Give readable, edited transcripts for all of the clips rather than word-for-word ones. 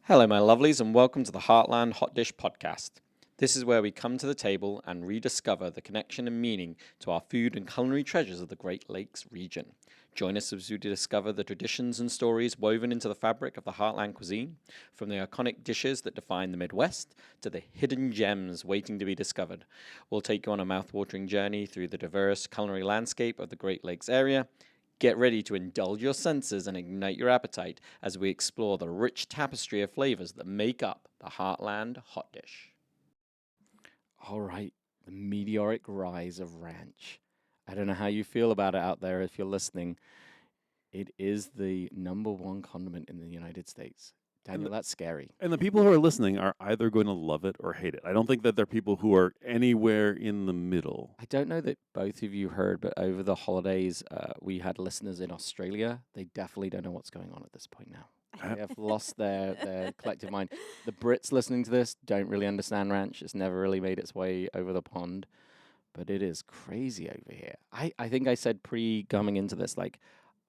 Hello, my lovelies, and welcome to the Heartland Hot Dish podcast. This is where we come to the table and rediscover the connection and meaning to our food and culinary treasures of the Great Lakes region. Join us as we discover the traditions and stories woven into the fabric of the Heartland cuisine, from the iconic dishes that define the Midwest to the hidden gems waiting to be discovered. We'll take you on a mouth-watering journey through the diverse culinary landscape of the Great Lakes area. Get ready to indulge your senses and ignite your appetite as we explore the rich tapestry of flavors that make up the Heartland Hot Dish. All right, the meteoric rise of ranch. I don't know how you feel about it out there if you're listening. It is the number one condiment in the United States. Daniel, that's scary. And the people who are listening are either going to love it or hate it. I don't think that there are people who are anywhere in the middle. I don't know that both of you heard, but over the holidays, we had listeners in Australia. They definitely don't know what's going on at this point now. They have lost their collective mind. The Brits listening to this don't really understand ranch. It's never really made its way over the pond, but it is crazy over here. I think I said coming into this, like,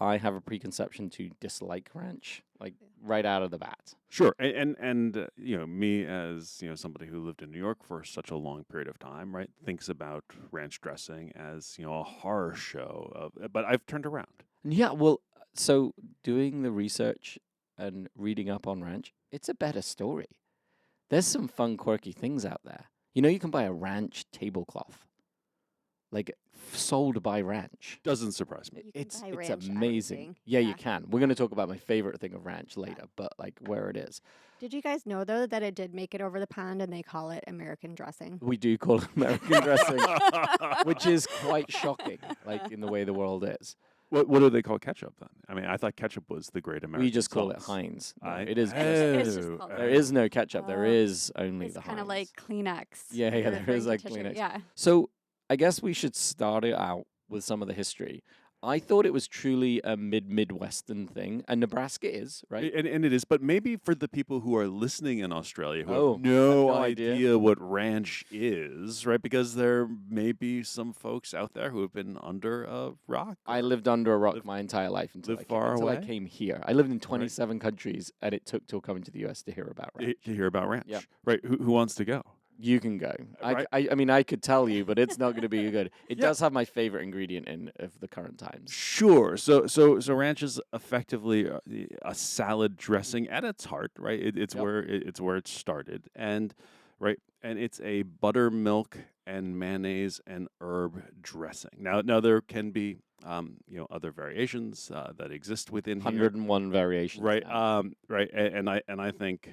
I have a preconception to dislike ranch, like right out of the bat. Sure, and me as somebody who lived in New York for such a long period of time, right, thinks about ranch dressing as a horror show. But I've turned around. Yeah, well, so doing the research and reading up on ranch, it's a better story. There's some fun, quirky things out there. You can buy a ranch tablecloth, like sold by ranch. Doesn't surprise me. It's amazing. Yeah, you can. We're going to talk about my favorite thing of ranch later, but like where it is. Did you guys know, though, that it did make it over the pond and they call it American dressing? We do call it American dressing, which is quite shocking, like in the way the world is. What do they call ketchup then? I mean, I thought ketchup was the great American. We just call it sauce. Heinz. No, It it is. It's just called There is no ketchup. There Oh. is only It's the kind Heinz. of like Kleenex. Yeah, for there is referring to like tissue. Kleenex. Yeah. So I guess we should start it out with some of the history. I thought it was truly a Midwestern thing, and Nebraska is, right? And it is, but maybe for the people who are listening in Australia who Oh, have no no idea. idea what ranch is, right? Because there may be some folks out there who have been under a rock. I lived under a rock Live- my entire life until, live far I away? came here. I lived in 27 countries, and it took till coming to the US to hear about ranch. To hear about ranch. Yeah. Right. Who wants to go? You can go. Right. I mean, I could tell you, but it's not going to be good. It Yeah. does have my favorite ingredient in of the current times. Sure. So ranch is effectively a salad dressing at its heart, right? It's Yep. where it started, and right, and it's a buttermilk and mayonnaise and herb dressing. Now there can be other variations that exist within here. 101 variations. Right, now. right, and I think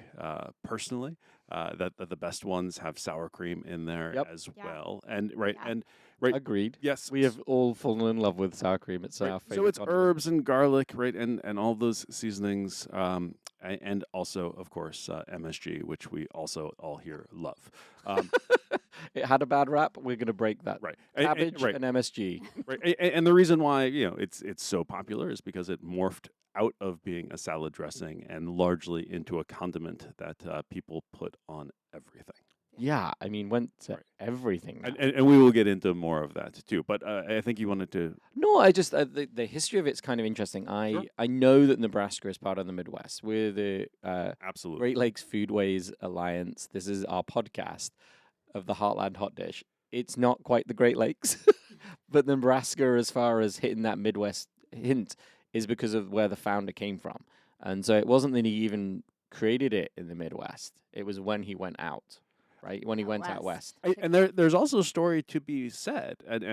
personally that the best ones have sour cream in there Yep. as Yeah. well, and right, Yeah. and right, Agreed. yes, We have all fallen in love with sour cream. It's right, our favorite. so it's condiment. herbs and garlic, right, and all those seasonings, and also of course MSG, which we also all here love. It had a bad rap. We're going to break that. Right, Cabbage right. and MSG. Right, and the reason why it's so popular is because it morphed out of being a salad dressing and largely into a condiment that people put on everything. Yeah, I mean, went to Right. everything. now. And we will get into more of that too. But I think you wanted to. No, I just the history of it's kind of interesting. Sure. I know that Nebraska is part of the Midwest. We're the Absolutely. Great Lakes Foodways Alliance. This is our podcast of the Heartland Hot Dish. It's not quite the Great Lakes, but Nebraska, as far as hitting that Midwest hint, is because of where the founder came from. And so it wasn't that he even created it in the Midwest. It was when he went out, right? When he Out went out west. And there's also a story to be said, and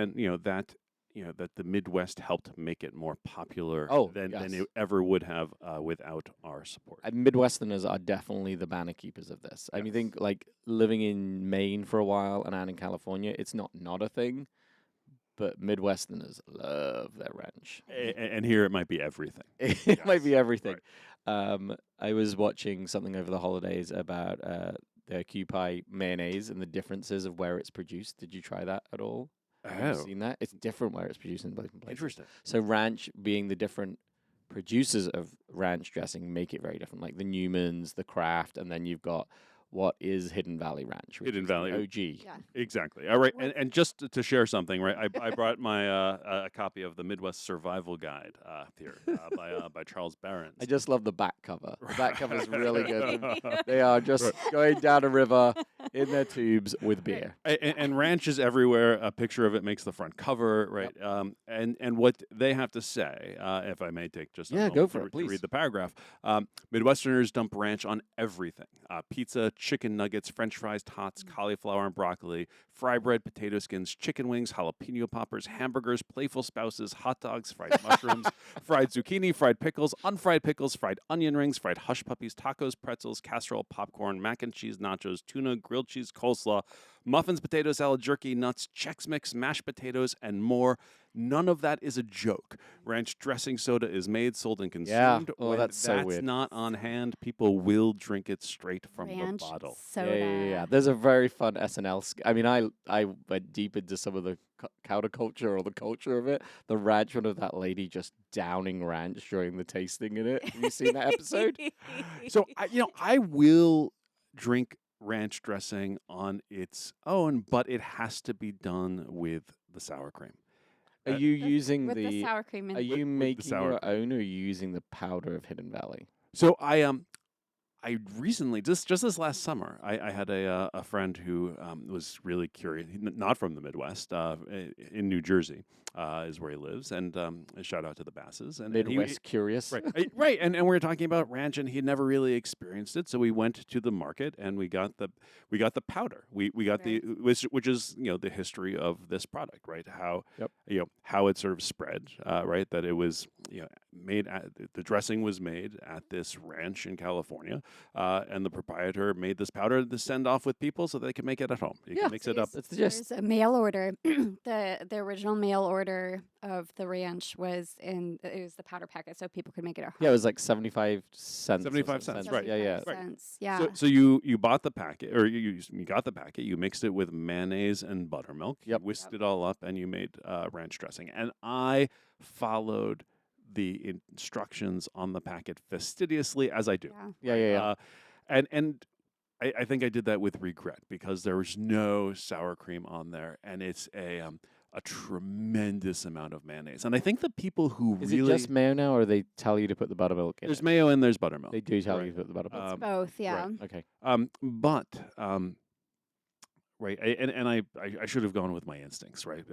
that the Midwest helped make it more popular than yes. it ever would have without our support. Midwesterners are definitely the banner keepers of this. I mean, Yes. think like living in Maine for a while and out in California, it's not a thing, but Midwesterners love their ranch. And here it might be everything. It might be Yes, everything. I was watching something over the holidays about the Occupy mayonnaise and the differences of where it's produced. Did you try that at all? Have you seen that? It's different where it's produced in both places. Interesting. So ranch being the different producers of ranch dressing make it very different, like the Newmans, the Kraft, and then you've got what is Hidden Valley Ranch, which Hidden is the Valley. OG. Yeah. Exactly. All right. And just to share something, right? I brought my a copy of the Midwest Survival Guide here by Charles Barons. I just love the back cover. The back cover is really good. Right. They are just going down a river in their tubes with beer. And ranch is everywhere. A picture of it makes the front cover, right? And what they have to say, if I may take just a moment go for to, it, to please. read the paragraph. Midwesterners dump ranch on everything: pizza, chicken nuggets, French fries, tots, cauliflower and broccoli, fry bread, potato skins, chicken wings, jalapeno poppers, hamburgers, playful spouses, hot dogs, fried mushrooms, fried zucchini, fried pickles, unfried pickles, fried onion rings, fried hush puppies, tacos, pretzels, casserole, popcorn, mac and cheese, nachos, tuna, grilled cheese, coleslaw, muffins, potato salad, jerky, nuts, Chex Mix, mashed potatoes, and more. None of that is a joke. Ranch dressing soda is made, sold, and consumed. Oh, When that's so weird. not on hand, people will drink it straight from Ranch the bottle. soda. Yeah. There's a very fun SNL. I mean, I went deep into some of the counterculture or the culture of it. The ranch one of that lady just downing ranch during the tasting in it. Have you seen that episode? So I will drink ranch dressing on its own, but it has to be done with the sour cream. Are you using With the sour cream. Are you with the making sour your own, or are you using the powder of Hidden Valley? So I recently, just this last summer, I had a friend who was really curious, not from the Midwest, in New Jersey is where he lives, and a shout out to the Basses. And Midwest curious. Right, right, and we were talking about ranch, and he'd never really experienced it, so we went to the market and we got the powder. We got the which is the history of this product, right? How how it sort of spread, right? That it was made the dressing was made at this ranch in California, and the proprietor made this powder to send off with people so they can make it at home. You can mix it up. That's the gist. There's a mail order. the original mail order of the ranch was the powder packet, so people could make it at home. Yeah, it was like 75 cents. 75 cents, right. 75 Right. cents, yeah. So you bought the packet, or you got the packet. You mixed it with mayonnaise and buttermilk. Yep. You whisked it all up, and you made ranch dressing. And I followed the instructions on the packet fastidiously, as I do. Yeah. And I think I did that with regret, because there was no sour cream on there, and it's a tremendous amount of mayonnaise. And I think the people who Is really it just mayo now, or they tell you to put the buttermilk in? there's it? mayo and there's buttermilk. They do tell Right. you to put the buttermilk. Both, yeah. right. Okay. Right, and I should have gone with my instincts, right?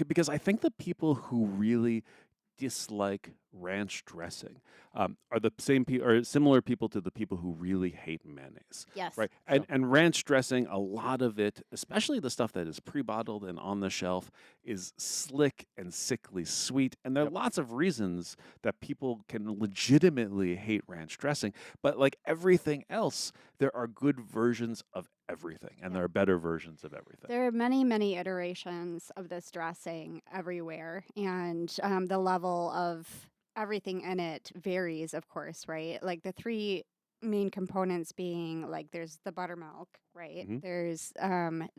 Because I think the people who really dislike ranch dressing are the same people or similar people to the people who really hate mayonnaise, Yes. right? And ranch dressing, a lot of it, especially the stuff that is pre-bottled and on the shelf, is slick and sickly sweet. And there are lots of reasons that people can legitimately hate ranch dressing, but like everything else, there are good versions of everything, and there are better versions of everything. There are many, many iterations of this dressing everywhere, and the level of everything in it varies, of course, right? Like the three main components being like there's the buttermilk, right? Mhm. There's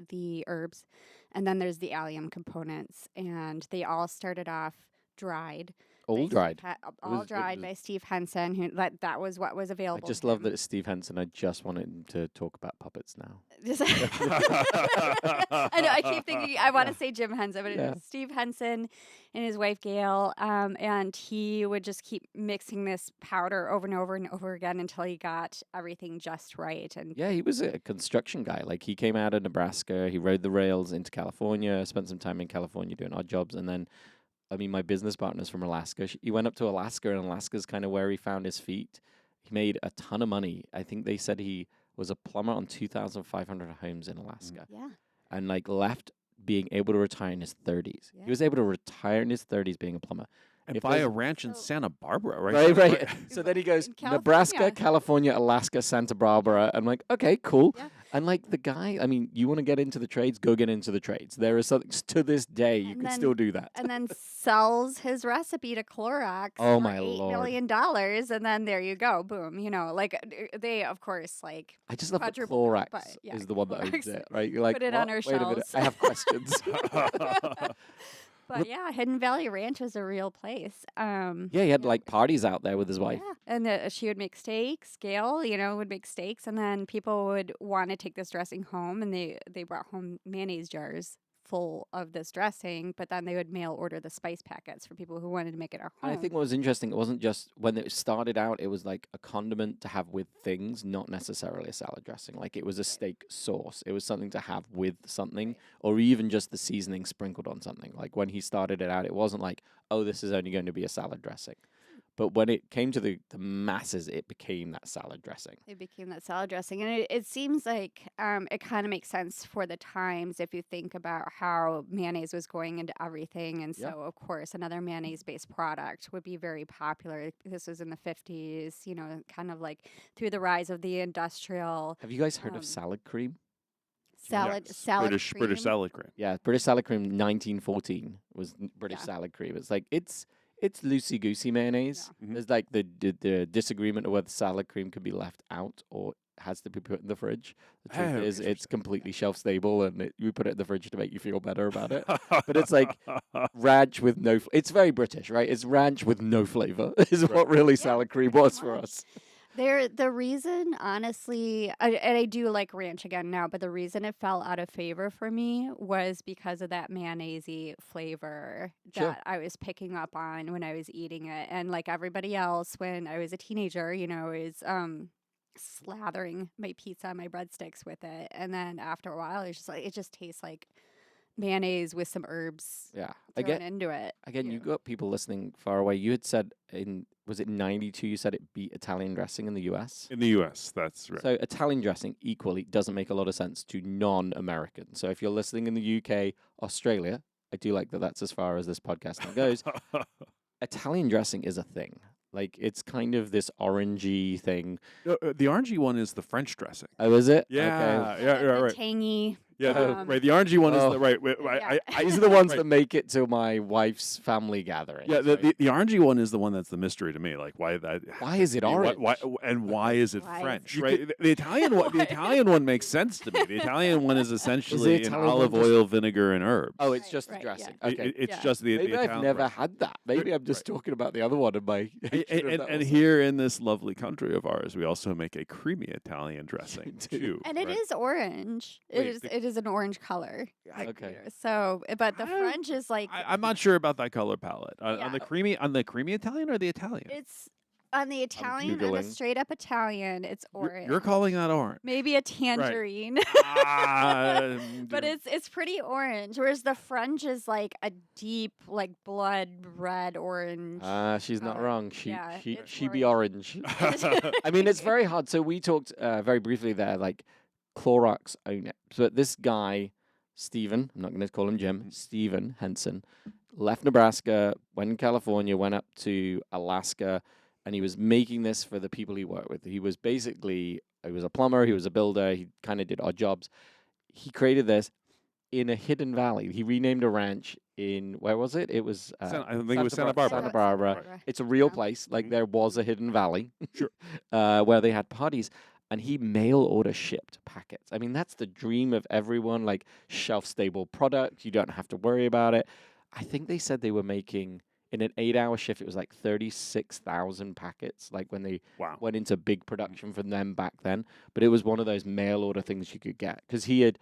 the herbs, and then there's the allium components, and they all started off dried. All by dried. All it dried was- by Steve Henson, who that was what was I available. just to love him. that it's Steve Henson. I just wanted him to talk about puppets now. I know. I keep thinking I want to say Jim Henson, but Yeah. it's Steve Henson and his wife Gail, and he would just keep mixing this powder over and over and over again until he got everything just right. And Yeah, he was a construction guy. Like he came out of Nebraska, he rode the rails into California, spent some time in California doing odd jobs, and then, I mean, my business partner's from Alaska. He went up to Alaska, and Alaska's kind of where he found his feet. He made a ton of money. I think they said he was a plumber on 2,500 homes in Alaska, yeah, and like left being able to retire in his 30s. Yeah. He was able to retire in his 30s being a plumber. And If buy a there's- ranch in So- Santa Barbara, right? Right. So then he goes In Nebraska, California. California, Alaska, Santa Barbara. I'm like, okay, cool. Yeah. And like the guy, I mean, you want to get into the trades, go get into the trades. There is something to this day you And can then- still do that. and then sells his recipe to Clorox Oh, for my $8 Lord. million, and then there you go, boom. Like they, of course, like I just love that quadruple, Clorox but yeah, is the one that owns Clorox. it, right? You're like, Put it on "What? our Wait a minute, shelves." I have questions. But yeah, Hidden Valley Ranch was a real place. Yeah, he had yeah. like parties out there with his wife. Yeah, and she would make steaks. Gail, would make steaks, and then people would want to take this dressing home, and they brought home mayonnaise jars full of this dressing. But then they would mail order the spice packets for people who wanted to make it at And I home. think what was interesting, it wasn't just when it started out, it was like a condiment to have with things, not necessarily a salad dressing. Like it was a steak sauce. It was something to have with something, Right. or even just the seasoning sprinkled on something. Like when he started it out, it wasn't like, oh, this is only going to be a salad dressing. But when it came to the masses, it became that salad dressing. It became that salad dressing, and it seems like it kind of makes sense for the times if you think about how mayonnaise was going into everything, and Yeah. so of course another mayonnaise-based product would be very popular. This was in the 50s, kind of like through the rise of the industrial Have you guys heard of Um, salad cream? salad Yes. salad British cream. salad cream. Yeah, British salad cream 1914 was British Yeah. salad cream. It's like it's loosey goosey mayonnaise. Yeah. Mhm. There's like the disagreement of whether salad cream can be left out or has to be put in the fridge. The truth Oh, is, it's interesting. completely shelf stable, and you put it in the fridge to make you feel better about it. But it's like ranch with no. It's very British, right? It's ranch with no flavor. Is Right. what really Yeah, salad cream pretty was for much. us. The reason, honestly, and I do like ranch again now, but the reason it fell out of favor for me was because of that mayonnaise flavor Sure. that I was picking up on when I was eating it. And like everybody else, when I was a teenager, is slathering my pizza and my breadsticks with it. And then after a while, it's just like, it just tastes like mayonnaise with some herbs Yeah. thrown into it. Again, you Yeah. got people listening far away. You had said was it 92? You said it beat Italian dressing in the US. In the U.S., that's right. So Italian dressing equally doesn't make a lot of sense to non-Americans. So if you're listening in the UK, Australia, I do like that that's as far as this podcast goes. Italian dressing is a thing. Like it's kind of this orangey thing. The orangey one is the French dressing. Oh, is it? Yeah, Okay. yeah, Like yeah, the right. tangy. Yeah, Um, right. The orangey one is Oh. the right. Yeah. These are the ones right. that make it to my wife's family gathering. Yeah, the orangey one is the one that's the mystery to me. Like why that? Why is it I mean, orange? why is it Why is French? it- Right. The Italian one. The Italian one makes sense to me. The Italian one is essentially an Italian olive one just- oil, vinegar, and herbs. Oh, it's Right, just the right, yeah. dressing. It- Okay. it's Yeah. just the Maybe I've Italian never right. had that. Maybe I'm just talking about the other one in my hatred of that And also. here in this lovely country of ours, we also make a creamy Italian dressing do. too. And it right? is orange. Wait, It is an orange color. Okay. So, but the I- French is like I'm not sure about that color palette on Yeah. the creamy Italian or the Italian. it's on the Italian, on the Googling. straight up Italian. It's orange. You're calling that orange. maybe a tangerine, but it's pretty orange. Whereas the French is like a deep, like blood red orange. She's not color. wrong. She Yeah, she it's she be orange. I mean, it's very hard. So we talked very briefly there, like Clorox own it. But this guy, Steven, I'm not going to call him Jim, Steven Henson, left Nebraska, went to California, went up to Alaska, and he was making this for the people he worked with. He was a plumber, he was a builder, he kind of did odd jobs. He created this in a hidden valley. He renamed a ranch in, where was it? It was, I think it was Santa Barbara. Santa Barbara. It's a real Yeah. place. Like Mhm. there was a hidden valley, Sure. where they had parties, and he mail order shipped packets. I mean, that's the dream of everyone. Like shelf stable product, you don't have to worry about it. I think they said they were making in an 8-hour shift. It was like 36,000 packets. Like when they Wow. went into big production from them back then. But it was one of those mail order things you could get because he had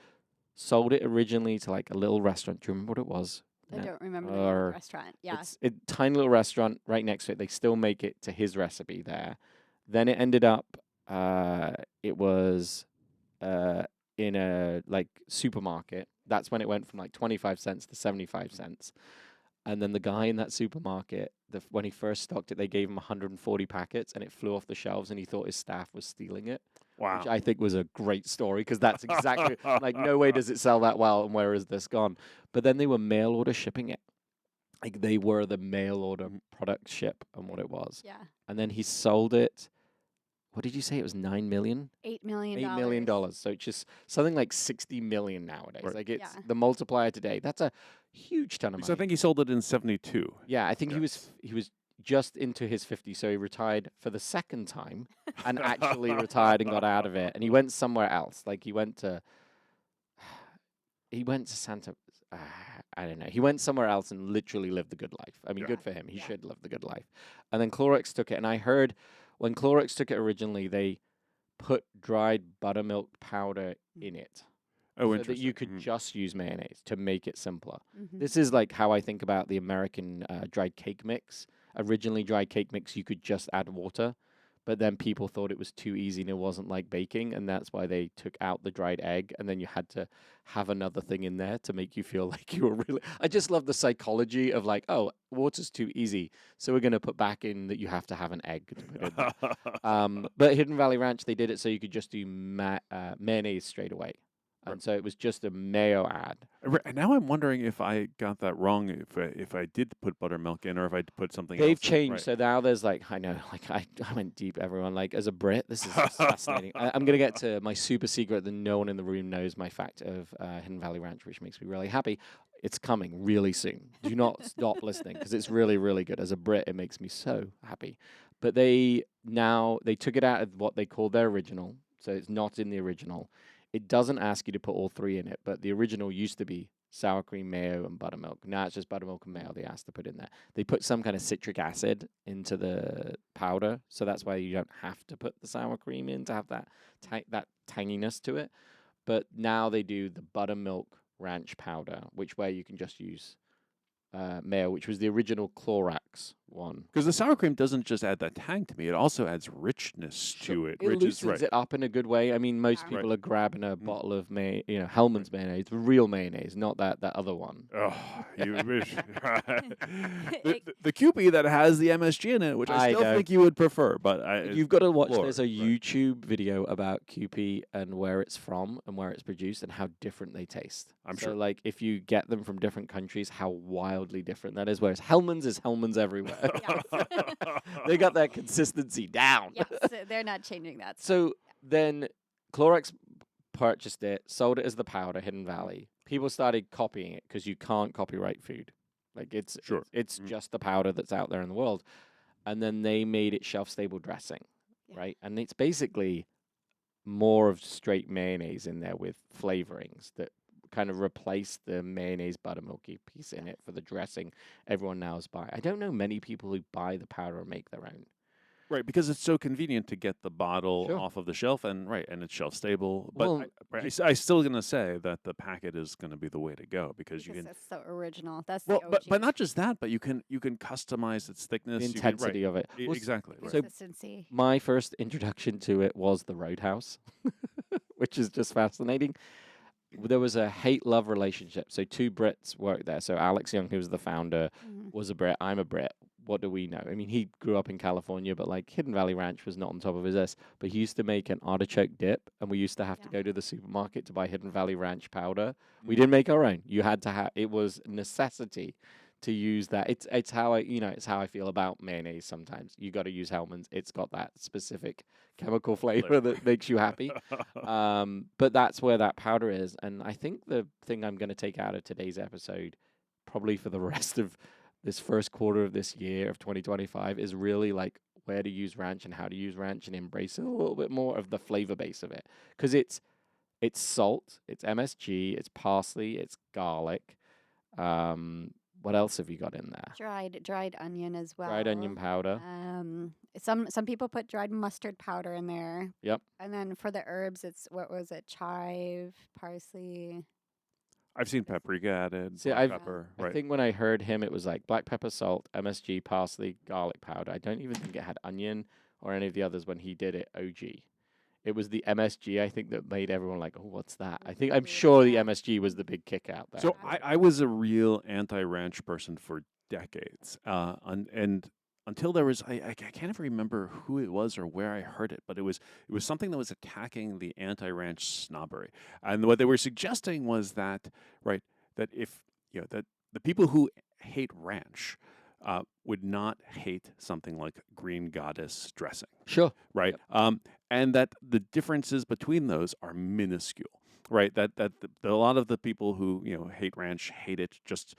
sold it originally to like a little restaurant. Do you remember what it was? I No. don't remember the name of Or- the restaurant. Yeah. It's a tiny little restaurant right next to it. They still make it to his recipe there. Then it ended up, it was in a like supermarket. That's when it went from like 25 cents to 75 cents. And then the guy in that supermarket, when he first stocked it, they gave him 140 packets and it flew off the shelves and he thought his staff was stealing it, Wow. which I think was a great story because that's exactly like no way does it sell that well and where is this gone? But then they were mail order shipping it. Like they were the mail order product ship and what it was. Yeah. And then he sold it. What did you say? It was 9 million? $8 million. $8 million. So it's just something like 60 million nowadays. Right. Like it's Yeah. the multiplier today. That's a huge ton of money. So I think he sold it in 72. Yeah, I think he Yes. was just into his 50s, so he retired for the second time and actually retired and got out of it. And he went somewhere else. Like he went to Santa. I don't know. He went somewhere else and literally lived the good life. I mean, Yeah. good for him. He Yeah. should live the good life. And then Clorox took it, and I heard when Clorox took it originally, they put dried buttermilk powder in it Oh, so that interesting. you could just use mayonnaise to make it simpler. Mhm. This is like how I think about the American dried cake mix. Originally, dried cake mix, you could just add water, but then people thought it was too easy and it wasn't like baking, and that's why they took out the dried egg, and then you had to have another thing in there to make you feel like you were really. I just love the psychology of like, oh, water's too easy, so we're going to put back in that you have to have an egg to put in there. But Hidden Valley Ranch, they did it so you could just do mayonnaise straight away. And so it was just a mayo ad. And now I'm wondering if I got that wrong, if I did put buttermilk in, or if I put something else They've in. changed. Right. So now there's like, I know, like I went deep, everyone. Like as a Brit, this is just fascinating. I'm going to get to my super secret that no one in the room knows my fact of Hidden Valley Ranch, which makes me really happy. It's coming really soon. Do not stop listening because it's really, really good. As a Brit, it makes me so happy. But they took it out of what they called their original. So it's not in the original. It doesn't ask you to put all three in it, but the original used to be sour cream, mayo, and buttermilk. Now it's just buttermilk and mayo they asked to put in there. They put some kind of citric acid into the powder, so that's why you don't have to put the sour cream in to have that tanginess to it. But now they do the buttermilk ranch powder, which where you can just use mayo, which was the original Clorox one. Because the sour cream doesn't just add that tang to me; it also adds richness to it, It which is loosens it up in a good way. I mean, most Yeah. people are grabbing a bottle of Hellman's mayonnaise, the real mayonnaise, not that other one. Oh, you wish. the Kewpie that has the MSG in it, which I I still know. think you would prefer, but You've got to watch. Lord, There's a right. YouTube video about Kewpie and where it's from and where it's produced and how different they taste. I'm so, sure. like, if you get them from different countries, how wildly different that is. Whereas Hellman's is Hellman's everywhere. They got that consistency down. Yes, they're not changing that. So then Clorox purchased it, sold it as the powder, Hidden Valley. People started copying it because you can't copyright food. Like it's Sure. it's just the powder that's out there in the world. And then they made it shelf stable dressing, Yeah. right? And it's basically more of straight mayonnaise in there with flavorings that kind of replace the mayonnaise buttermilky piece in it for the dressing everyone now is buying. I don't know many people who buy the powder and make their own. Right, because it's so convenient to get the bottle Sure. off of the shelf, and it's shelf stable. But Well, I still gonna say that the packet is gonna be the way to go because you Because can. it's so original. That's Well, the but OG. not just that, but you can customize its thickness, The you can- intensity of it. right, Well, exactly. Right. So- Consistency. My first introduction to it was the Roadhouse, which is just fascinating. There was a hate-love relationship. So two Brits worked there. So Alex Young, who was the founder, Mhm. was a Brit. I'm a Brit. What do we know? I mean, he grew up in California, but like Hidden Valley Ranch was not on top of his list. But he used to make an artichoke dip, and we used to have to Yeah. go to the supermarket to buy Hidden Valley Ranch powder. We Mm. didn't make our own. You had to have. It was necessity to use that. It's how it's how I feel about mayonnaise. Sometimes you got to use Hellman's. It's got that specific chemical flavor that makes you happy. But that's where that powder is. And I think the thing I'm going to take out of today's episode, probably for the rest of this first quarter of this year of 2025, is really like where to use ranch and how to use ranch and embrace a little bit more of the flavor base of it. Because it's salt, it's MSG, it's parsley, it's garlic. What else have you got in there? Dried onion as well. Dried onion powder. Some people put dried mustard powder in there. Yep. And then for the herbs, it's what was it? Chive, parsley. I've seen paprika added, See, black I've- pepper. I Right. think when I heard him, it was like black pepper, salt, MSG, parsley, garlic powder. I don't even think it had onion or any of the others when he did it. OG. It was the MSG, I think, that made everyone like, oh, what's that? I'm Weird, sure the yeah. MSG was the big kick out there. So I was a real anti-ranch person for decades, and until there was I can't even remember who it was or where I heard it, but it was something that was attacking the anti-ranch snobbery, and what they were suggesting was that that if that the people who hate ranch would not hate something like Green Goddess dressing, Sure. right? And that the differences between those are minuscule, right? That a lot of the people who hate ranch hate it just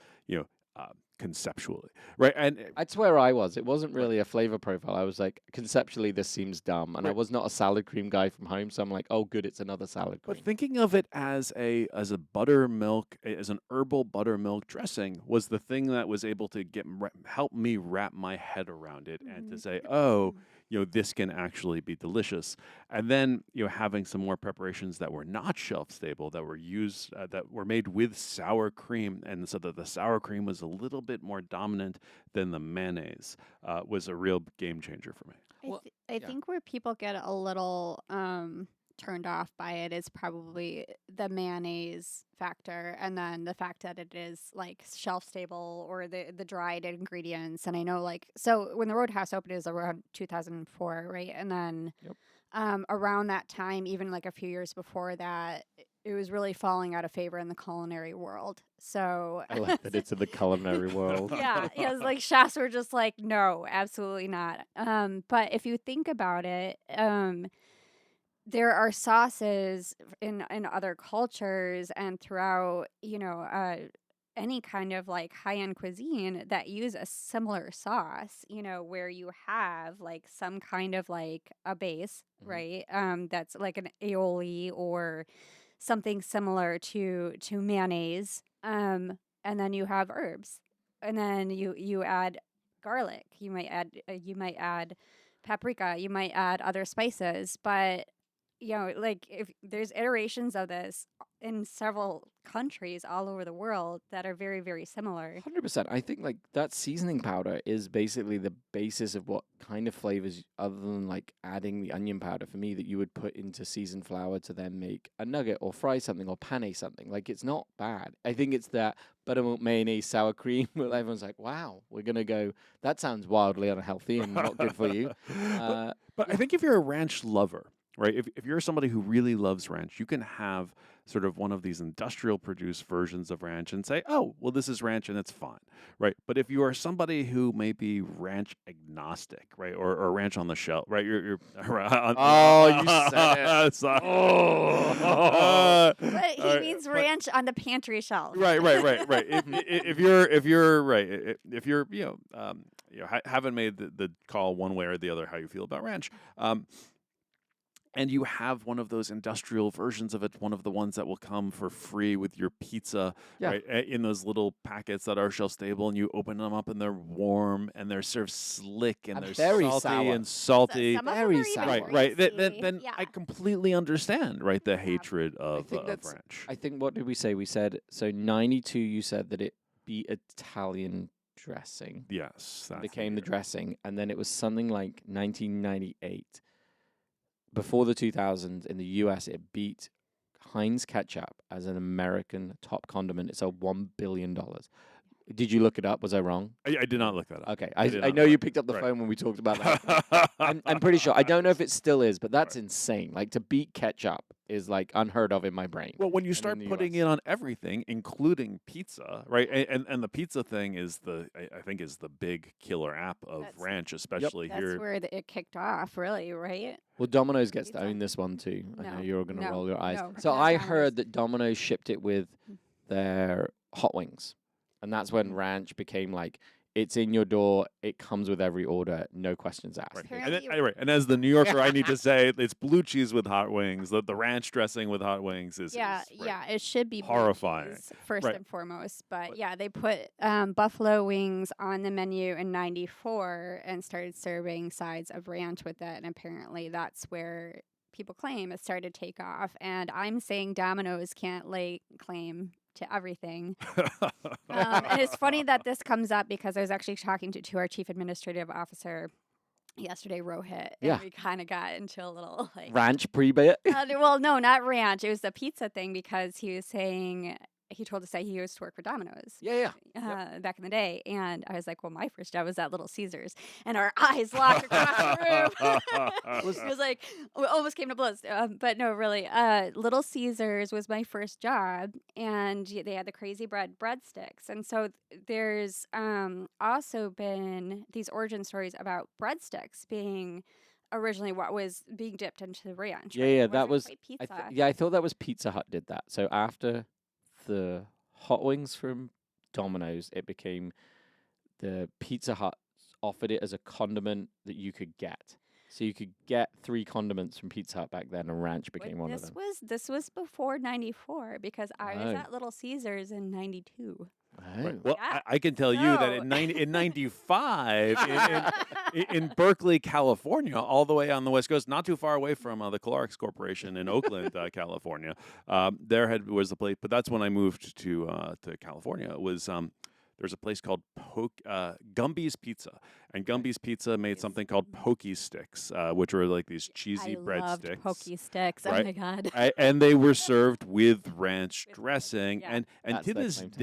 conceptually, right? And That's where I was. It wasn't really a flavor profile. I was like, conceptually, this seems dumb. And I Right. was not a salad cream guy from home. So I'm like, oh, good, it's another salad but cream. thinking of it as a buttermilk, as an herbal buttermilk dressing, was the thing that was able to help me wrap my head around it and to say, oh, this can actually be delicious. And then, having some more preparations that were not shelf stable, that were used, that were made with sour cream, and so that the sour cream was a little bit more dominant than the mayonnaise, was a real game changer for me. Well, I yeah. think where people get a little turned off by it is probably the mayonnaise factor, and then the fact that it is like shelf stable or the dried ingredients. And I know, like, so when the Roadhouse opened, it was around 2004, right? And then Yep. around that time, even like a few years before that, it was really falling out of favor in the culinary world. So I like that it's in the culinary world. yeah, it was like chefs were just like, no, absolutely not. But if you think about it, there are sauces in other cultures and throughout, any kind of like high end cuisine that use a similar sauce, where you have like some kind of like a base, Mhm. right? That's like an aioli or something similar to mayonnaise. And then you have herbs, and then you add garlic. You might add paprika. You might add other spices, but like if there's iterations of this in several countries all over the world that are very, very similar. 100%. I think like that seasoning powder is basically the basis of what kind of flavors, other than like adding the onion powder for me, that you would put into seasoned flour to then make a nugget or fry something or pane something. Like it's not bad. I think it's that buttermilk mayonnaise sour cream where everyone's like, wow, we're going to go, that sounds wildly unhealthy and not good for you. But I think if you're a ranch lover, right, if you're somebody who really loves ranch, you can have sort of one of these industrial produced versions of ranch and say, oh, well, this is ranch and it's fine, right? But if you are somebody who may be ranch agnostic, right, or ranch on the shelf, right, you're Oh, you said it. Sorry. But he means ranch on the pantry shelf. Right. If you're right, if you're haven't made the call one way or the other how you feel about ranch, and you have one of those industrial versions of it, one of the ones that will come for free with your pizza, Yeah. right, in those little packets that are shelf stable, and you open them up and they're warm and they're served slick and And they're very salty sour. and salty. Some of them Very are even sour. Right. Then greasy. Yeah. I completely understand, right, the hatred of think that's- ranch. I think, what did we say? We said, so 92, you said that it beat Italian dressing. Yes, that's Became the year. dressing, and then it was something like 1998. Before the 2000s in the US, it beat Heinz ketchup as an American top condiment. It sold $1 billion. Did you look it up? Was I wrong? I did not look that up. Okay, I did I not know look- you picked up the right. phone when we talked about that. I'm pretty sure. I don't know if it still is, but that's insane. Like to beat ketchup is like unheard of in my brain. Well, when you in start the putting US. it on everything, including pizza, right? And the pizza thing is I think is the big killer app of That's- ranch, especially That's here. where it kicked off, really, right? Well, Domino's gets to Pizza. own this one too. I know No, you're going to no, roll your eyes. no, So not I Domino's. heard that Domino's shipped it with their hot wings, and that's when ranch became like it's in your door. It comes with every order, no questions asked. Right. Apparently And, right. And as the New Yorker, I need to say it's blue cheese with hot wings. The ranch dressing with hot wings is Yeah, is, right. it should be blue Horrifying. cheese first Right. and foremost. But But- yeah, they put buffalo wings on the menu in '94 and started serving sides of ranch with it. And apparently that's where people claim it started to take off. And I'm saying Domino's can't lay claim to everything. And it's funny that this comes up because I was actually talking to our chief administrative officer yesterday, Rohit. Yeah. And we kind of got into a little like Ranch pre-bit. well, no, not ranch. It was the pizza thing because he was saying he told us that he used to work for Domino's Yeah. back in the day, and I was like, "Well, my first job was at Little Caesars," and our eyes locked across the room. It was like we almost came to blows, but no, really. Little Caesars was my first job, and they had the crazy breadsticks, and so there's also been these origin stories about breadsticks being originally what was being dipped into the ranch. Yeah, right? yeah, It that wasn't was. quite pizza. I thought that was Pizza Hut did that. So after the hot wings from Domino's, it became the Pizza Hut offered it as a condiment that you could get. So you could get 3 condiments from Pizza Hut back then, and ranch became one of them. This was before '94 because I was Oh. at Little Caesars in '92. Right. Oh. Well, Yeah. I can tell you that So- in 95 in Berkeley, California, all the way on the West Coast, not too far away from the Clorox Corporation in Oakland, California, was a place. But that's when I moved to California. It was there's a place called Gumby's Pizza, and Gumby's Pizza made something called Pokey Sticks, which were like these cheesy I loved breadsticks. pokey sticks. right? Oh my god. And they were served with ranch With- dressing, yeah. and That's to their this claim to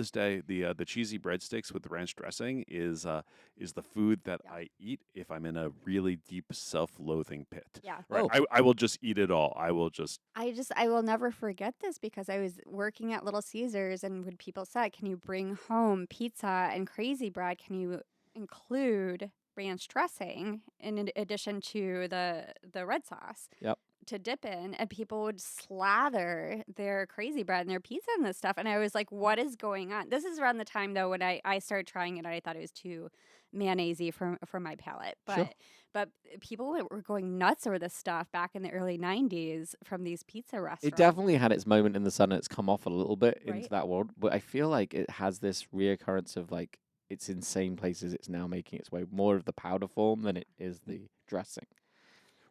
day, the cheesy breadsticks with ranch dressing is the food that Yeah. I eat if I'm in a really deep self-loathing pit. Yeah. Right, Oh. I will just eat it all. I will just I will never forget this because I was working at Little Caesars and when people said, "Can you bring home pizza and crazy bread? Can you include ranch dressing in addition to the red sauce?" Yep. To dip in, and people would slather their crazy bread and their pizza and this stuff, and I was like, "What is going on?" This is around the time though when I started trying it. I thought it was too mayonnaisey for my palate, Sure. but people were going nuts over this stuff back in the early '90s from these pizza restaurants. It definitely had its moment in the sun, and it's come off a little bit into Right. that world. But I feel like it has this reoccurrence of like it's insane places. It's now making its way more of the powder form than it is the dressing.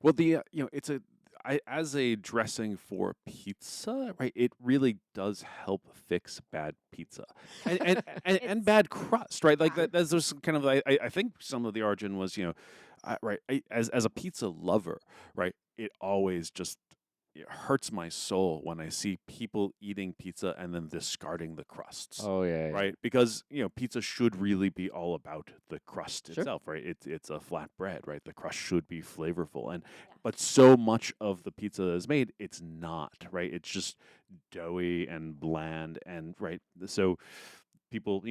well it's as a dressing for pizza, right? It really does help fix bad pizza and It's- bad crust, right? Like Yeah. that's just kind of I think some of the origin was as a pizza lover, right? It always just it hurts my soul when I see people eating pizza and then discarding the crusts. Oh yeah. Right, because pizza should really be all about the crust Sure. itself, right? It's a flat bread, right? The crust should be flavorful, and Yeah. but so much of the pizza that is made, it's not, right? It's just doughy and bland, and right. So people,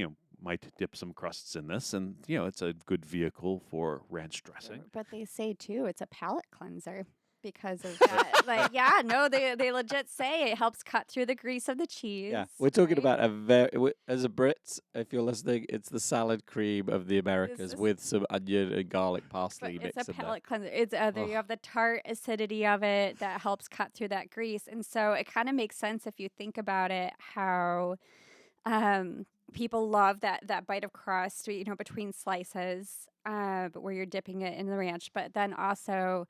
might dip some crusts in this, and it's a good vehicle for ranch dressing. But they say too, it's a palate cleanser because of that. Like, yeah, no, they legit say it helps cut through the grease of the cheese. Yeah, we're talking right? about as a Brit, if you're listening, it's the salad cream of the Americas is- with some onion and garlic But parsley it's mixed a in there. palate cleanser. It's you Ugh. have the tart acidity of it that helps cut through that grease, and so it kind of makes sense if you think about it. How people love that bite of crust, between slices, but where you're dipping it in the ranch, but then also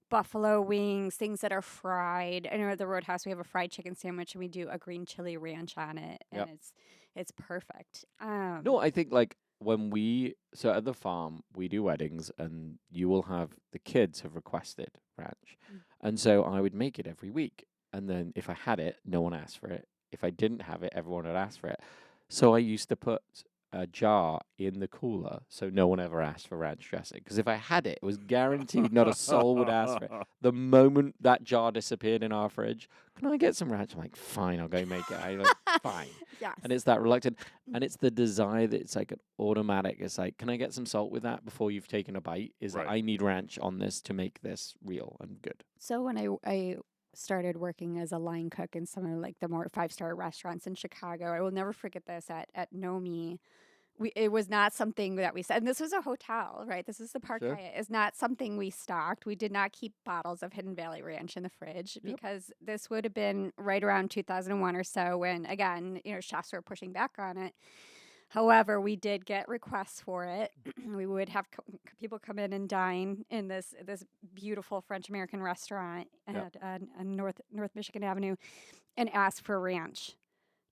buffalo wings, things that are fried. I know at the Roadhouse we have a fried chicken sandwich and we do a green chili ranch on it, and Yep. it's perfect. No, I think like so at the farm we do weddings, and you will have the kids have requested ranch, and so I would make it every week, and then if I had it, no one asked for it. If I didn't have it, everyone would ask for it. So I used to put a jar in the cooler so no one ever asked for ranch dressing. Because if I had it, it was guaranteed not a soul would ask for it. The moment that jar disappeared in our fridge, can I get some ranch? I'm like, fine, I'll go make it. I'm like, fine. Yes. And it's that reluctant, and it's the desire that it's like an automatic. It's like, can I get some salt with that before you've taken a bite? Is that Right. I need ranch on this to make this real and good. So when I started working as a line cook in some of like the more 5-star restaurants in Chicago, I will never forget this at Nomi. It was not something that we said, and this was a hotel, right? This is the Park Sure. Hyatt. It's not something we stocked. We did not keep bottles of Hidden Valley Ranch in the fridge because this would have been right around 2001 or so when, again, chefs were pushing back on it. However, we did get requests for it. We would have people come in and dine in this beautiful French American restaurant Yep. at North Michigan Avenue, and ask for ranch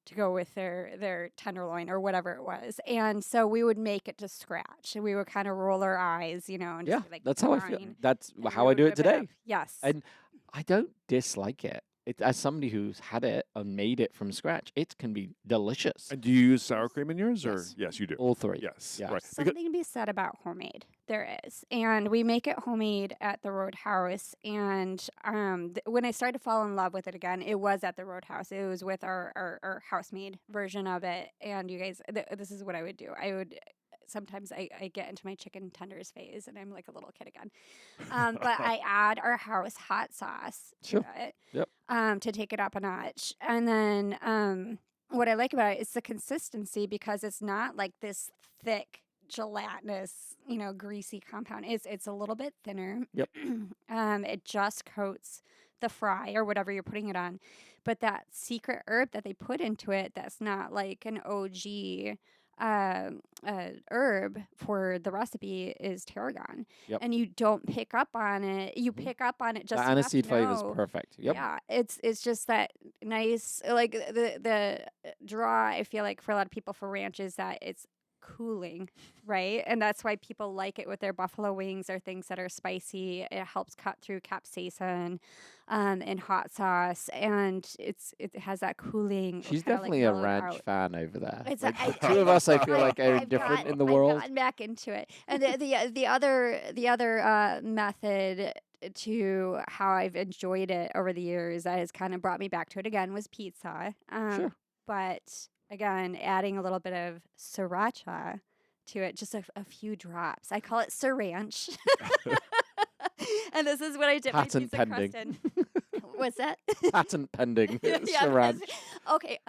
to go with their tenderloin or whatever it was. And so we would make it to scratch, and we would kind of roll our eyes, and Yeah, just be like, that's how I feel. "Fine." That's And how we I do would it whip up. today. Yes. And I don't dislike it. As somebody who's had it and made it from scratch, it can be delicious. And do you use sour cream in yours, or Yes. yes, you do. All three. Yes, Yeah. right. Something to be said about homemade. There is. And we make it homemade at the Roadhouse. And when I started to fall in love with it again, it was at the Roadhouse. It was with our house-made version of it. And you guys, this is what I would do. Sometimes I get into my chicken tenders phase and I'm like a little kid again. But I add our house hot sauce Sure. to it Yep. to take it up a notch. And then what I like about it is the consistency, because it's not like this thick gelatinous, greasy compound. It's a little bit thinner. Yep. It just coats the fry or whatever you're putting it on. But that secret herb that they put into it, that's not like an OG herb for the recipe, is tarragon. Yep. And you don't pick up on it. You pick up on it just The enough aniseed to flavor is know. perfect. Yep. Yeah, it's just that nice, like the draw. I feel like for a lot of people for ranch is that it's cooling, right? And that's why people like it with their buffalo wings or things that are spicy. It helps cut through capsaicin, and hot sauce, and it has that cooling. She's kinda, definitely a mellowed ranch out. fan over there. It's Like, a, the two of us, I feel like, are I've different in the I've world. gotten back into it, and the other method to how I've enjoyed it over the years that has kind of brought me back to it again was pizza. Sure. But again, adding a little bit of sriracha to it, just a few drops. I call it sriracha. And this is what I dip my Patent pizza crust pending. in. What's that? Patent pending. Yeah, Sriracha. okay.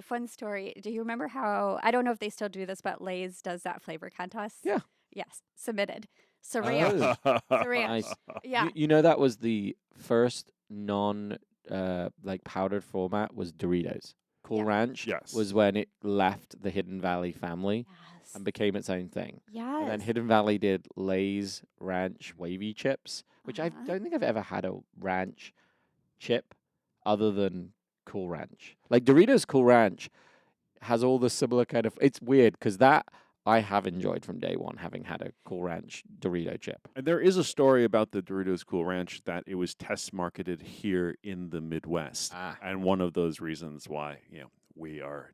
Fun story. Do you remember how, I don't know if they still do this, but Lay's does that flavor contest? Yeah. Yes. Submitted. Sriracha. Sriracha. Nice. Yeah. You know that was the first non like powdered format was Doritos. Cool Yeah. Ranch Yes. was when it left the Hidden Valley family Yes. and became its own thing. Yes. And then Hidden Valley did Lay's Ranch Wavy Chips, which I Uh-huh. don't think I've ever had a ranch chip other than Cool Ranch. Like Doritos Cool Ranch has all the similar kind of. It's weird because that I have enjoyed from day one, having had a Cool Ranch Dorito chip. And there is a story about the Doritos Cool Ranch that it was test marketed here in the Midwest. And one of those reasons why, we are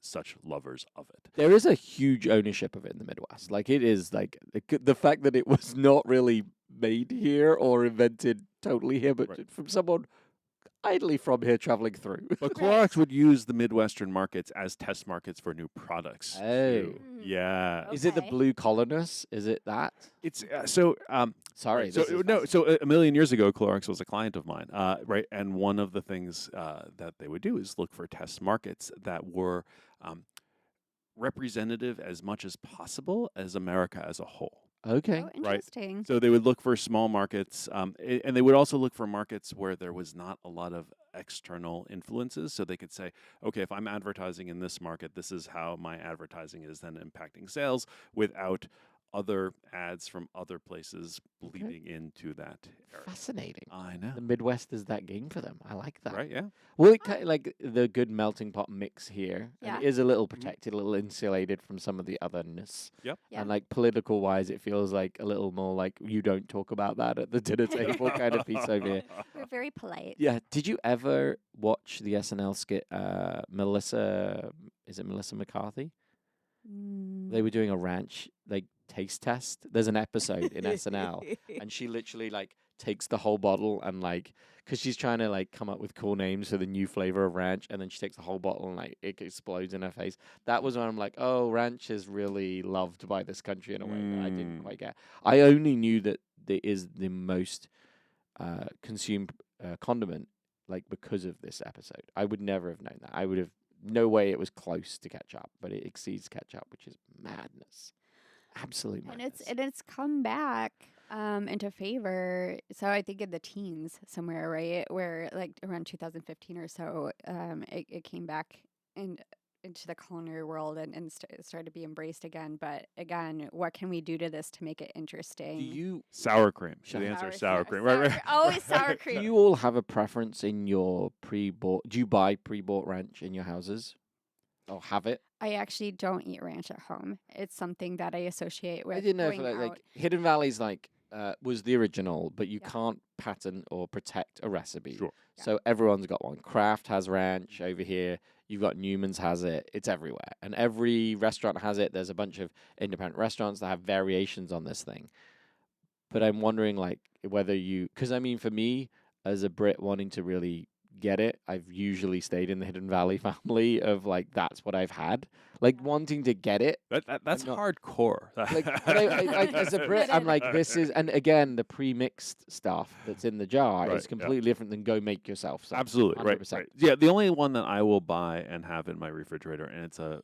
such lovers of it. There is a huge ownership of it in the Midwest. Like it is like the fact that it was not really made here or invented totally here, but Right. from someone idly from here traveling through. But Clorox would use the Midwestern markets as test markets for new products. Oh. too. Mm. Yeah. Is it the Okay. blue collarness? Is it that? It's Sorry. So this is no, so a million years ago, Clorox was a client of mine, right? And one of the things that they would do is look for test markets that were representative as much as possible as America as a whole. okay. Oh, interesting. So they would look for small markets, and they would also look for markets where there was not a lot of external influences. So they could say, okay, if I'm advertising in this market, this is how my advertising is then impacting sales without other ads from other places bleeding into that area. Fascinating. I know. The Midwest is that game for them. I like that. Right? Yeah. Well, it like the good melting pot mix here, and Yeah. it is a little protected, a little insulated from some of the otherness. Yep. Yeah. And like political wise, it feels like a little more like you don't talk about that at the dinner table kind of piece over here. We're very polite. Yeah. Did you ever watch the SNL skit? Melissa, is it Melissa McCarthy? They were doing a ranch like taste test. There's an episode in SNL, and she literally like takes the whole bottle and like, because she's trying to like come up with cool names for the new flavor of ranch, and then she takes the whole bottle and like it explodes in her face. That was when I'm like, oh, ranch is really loved by this country in a way that I didn't quite get. I only knew that it is the most consumed condiment like because of this episode. I would never have known that. I would have no way it was close to ketchup, but it exceeds ketchup, which is madness. Absolute madness. And it's come back into favor. So I think in the teens somewhere, right, where like around 2015 or so, it came back into the culinary world and started to be embraced again. But again, what can we do to this to make it interesting? Do you Sour cream. Should answer sour cream. Right. Always sour do cream. you all have a preference in your pre-bought? Do you buy pre-bought ranch in your houses, or have it? I actually don't eat ranch at home. It's something that I associate with. I didn't know if going like out. Hidden Valley's like was the original, but you Yeah. can't patent or protect a recipe. Sure. Yeah. So everyone's got one. Kraft has ranch over here. You've got Newman's has it. It's everywhere, and every restaurant has it. There's a bunch of independent restaurants that have variations on this thing. But I'm wondering, like, whether you, because I mean, for me as a Brit wanting to really get it, I've usually stayed in the Hidden Valley family of like that's what I've had. Like wanting to get it. That's not- hardcore. Like but I as a Brit, I'm like this is, and again the pre-mixed stuff that's in the jar Right, is yeah. completely different than go make yourself. So Absolutely, right, 100%. right. Yeah, the only one that I will buy and have in my refrigerator, and it's a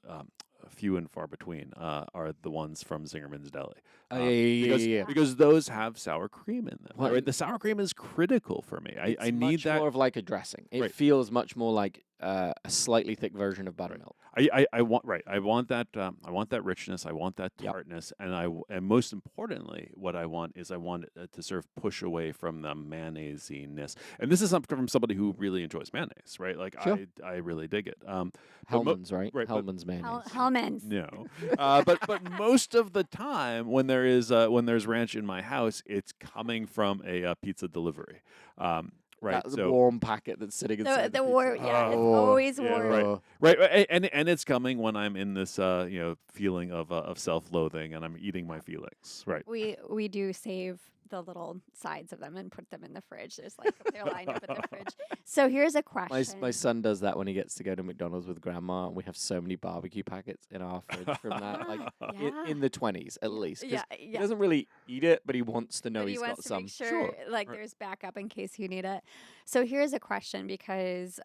few and far between, are the ones from Zingerman's Deli. Oh, yeah. Because those have sour cream in them. Well, Right? The sour cream is critical for me. I It's need much that. more of like a dressing. It Right. feels much more like a slightly thick version of buttermilk. I want I want that richness. I want that Yep. tartness, and most importantly, what I want is I want it to sort of push away from the mayonnaise-ness. And this is something from somebody who really enjoys mayonnaise, right? Like Sure. I really dig it. But Hellman's, right? right, but- Hellman's mayonnaise. Hellman's. No, but most of the time when there's ranch in my house, it's coming from a pizza delivery. Right, That's so a warm packet that's sitting inside The the war, pizza. yeah, it's Oh, always yeah, warm. right, and it's coming when I'm in this feeling of self-loathing and I'm eating my feelings. Right. We do save the little sides of them and put them in the fridge. There's like they're lined up in the fridge. So here's a question. My son does that when he gets to go to McDonald's with grandma, and we have so many barbecue packets in our fridge from that, like Yeah. in the 20s at least. 'Cause Yeah, he yeah. doesn't really eat it, but he wants to know But he he's wants got to some. make sure, Sure. like, Right. there's backup in case you need it. So here's a question because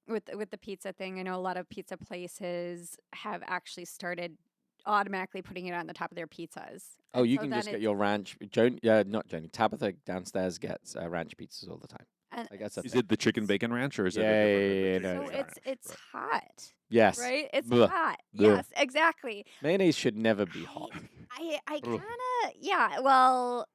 with the pizza thing, I know a lot of pizza places have actually started automatically putting it on the top of their pizzas. Oh, And you so can then just get it's- your ranch. Not Joni. Tabitha downstairs gets ranch pizzas all the time. and I guess that's Is it the chicken bacon ranch or is it? Yeah, a different yeah, chicken no, so bacon ranch? it's Right. hot, yes. right? It's Blech. hot. Blech. Yes, exactly. Mayonnaise should never be hot. I Ugh. kind of yeah. Well,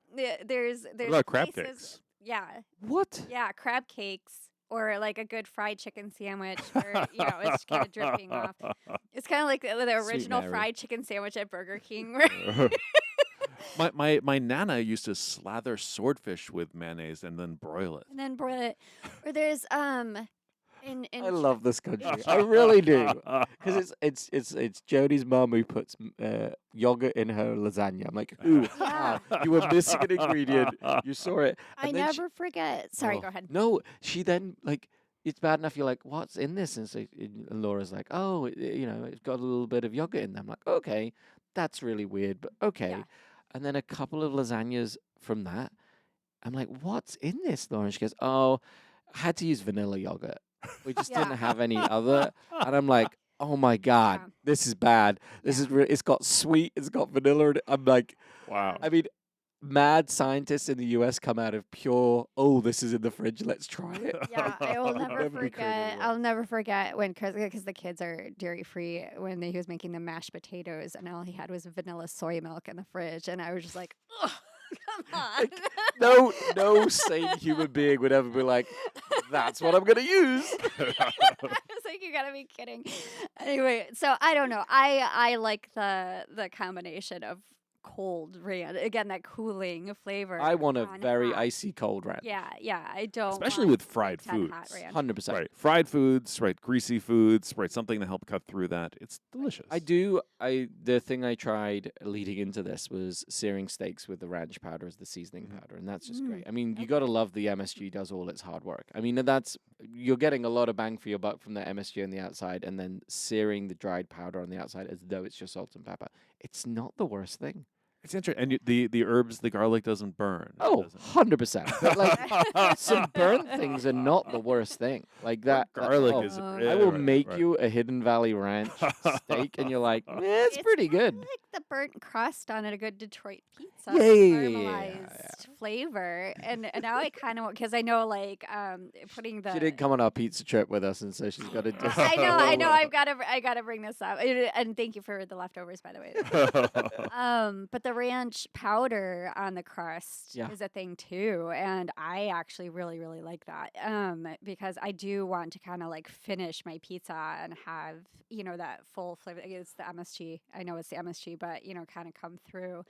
there's What about crab places- cakes? Yeah, What? yeah, crab cakes or like a good fried chicken sandwich where it's kind of dripping off. It's kind of like the original Mary. fried chicken sandwich at Burger King. Where My nana used to slather swordfish with mayonnaise and then broil it. and then broil it. Or there's in I love this country. I really do. Because it's Jodie's mum who puts yogurt in her lasagna. I'm like, ooh, Yeah. you were missing an ingredient. You saw it. I And then never forget. Sorry, Oh, go ahead. No, she then like it's bad enough. You're like, what's in this? And Laura's like, oh, it's got a little bit of yogurt in there. I'm like, okay, that's really weird, but okay. Yeah. And then a couple of lasagnas from that. I'm like, what's in this, Laura? And she goes, oh, I had to use vanilla yogurt. We just Yeah. didn't have any other. And I'm like, oh my God, Yeah. this is bad. This Yeah. is it's got sweet, it's got vanilla in it. I'm like, Wow. I mean, mad scientists in the US come out of pure, oh, this is in the fridge, let's try it. Yeah, I will never Never be created forget. anyway. I'll never forget when because the kids are dairy free when he was making the mashed potatoes and all he had was vanilla soy milk in the fridge and I was just like, oh, come on. No sane human being would ever be like, that's what I'm gonna use. I was like, you gotta be kidding. Anyway, so I don't know. I like the combination of cold ranch again, that cooling flavor. I want a on very hot. icy cold ranch. Yeah, I don't. Especially want with fried 10 hot foods. ranch. 100%. Right. Fried foods, right, greasy foods, right, something to help cut through that. It's delicious. The thing I tried leading into this was searing steaks with the ranch powder as the seasoning Mhm. powder, and that's just Mm, great. I mean, you okay. gotta love the MSG does all its hard work. I mean, you're getting a lot of bang for your buck from the MSG on the outside, and then searing the dried powder on the outside as though it's just salt and pepper. It's not the worst thing. It's interesting. And the herbs, the garlic doesn't burn. It Oh, doesn't. 100%. But like some burnt things are not the worst thing. Like that. Garlic oh, is. Oh. I will right, make right. you a Hidden Valley Ranch steak, and you're like, it's pretty kinda good. like the burnt crust on a good Detroit pizza. Yeah, yeah, yeah, yeah, Caramelized flavor. And now I kind of, because I know like putting the. She didn't come on our pizza trip with us, and so she's got to just. I know. I gotta bring this up, and thank you for the leftovers, by the way. But the ranch powder on the crust Yeah. is a thing too, and I actually really, really like that. Because I do want to kind of like finish my pizza and have that full flavor. It's the MSG. I know it's the MSG, but kind of come through.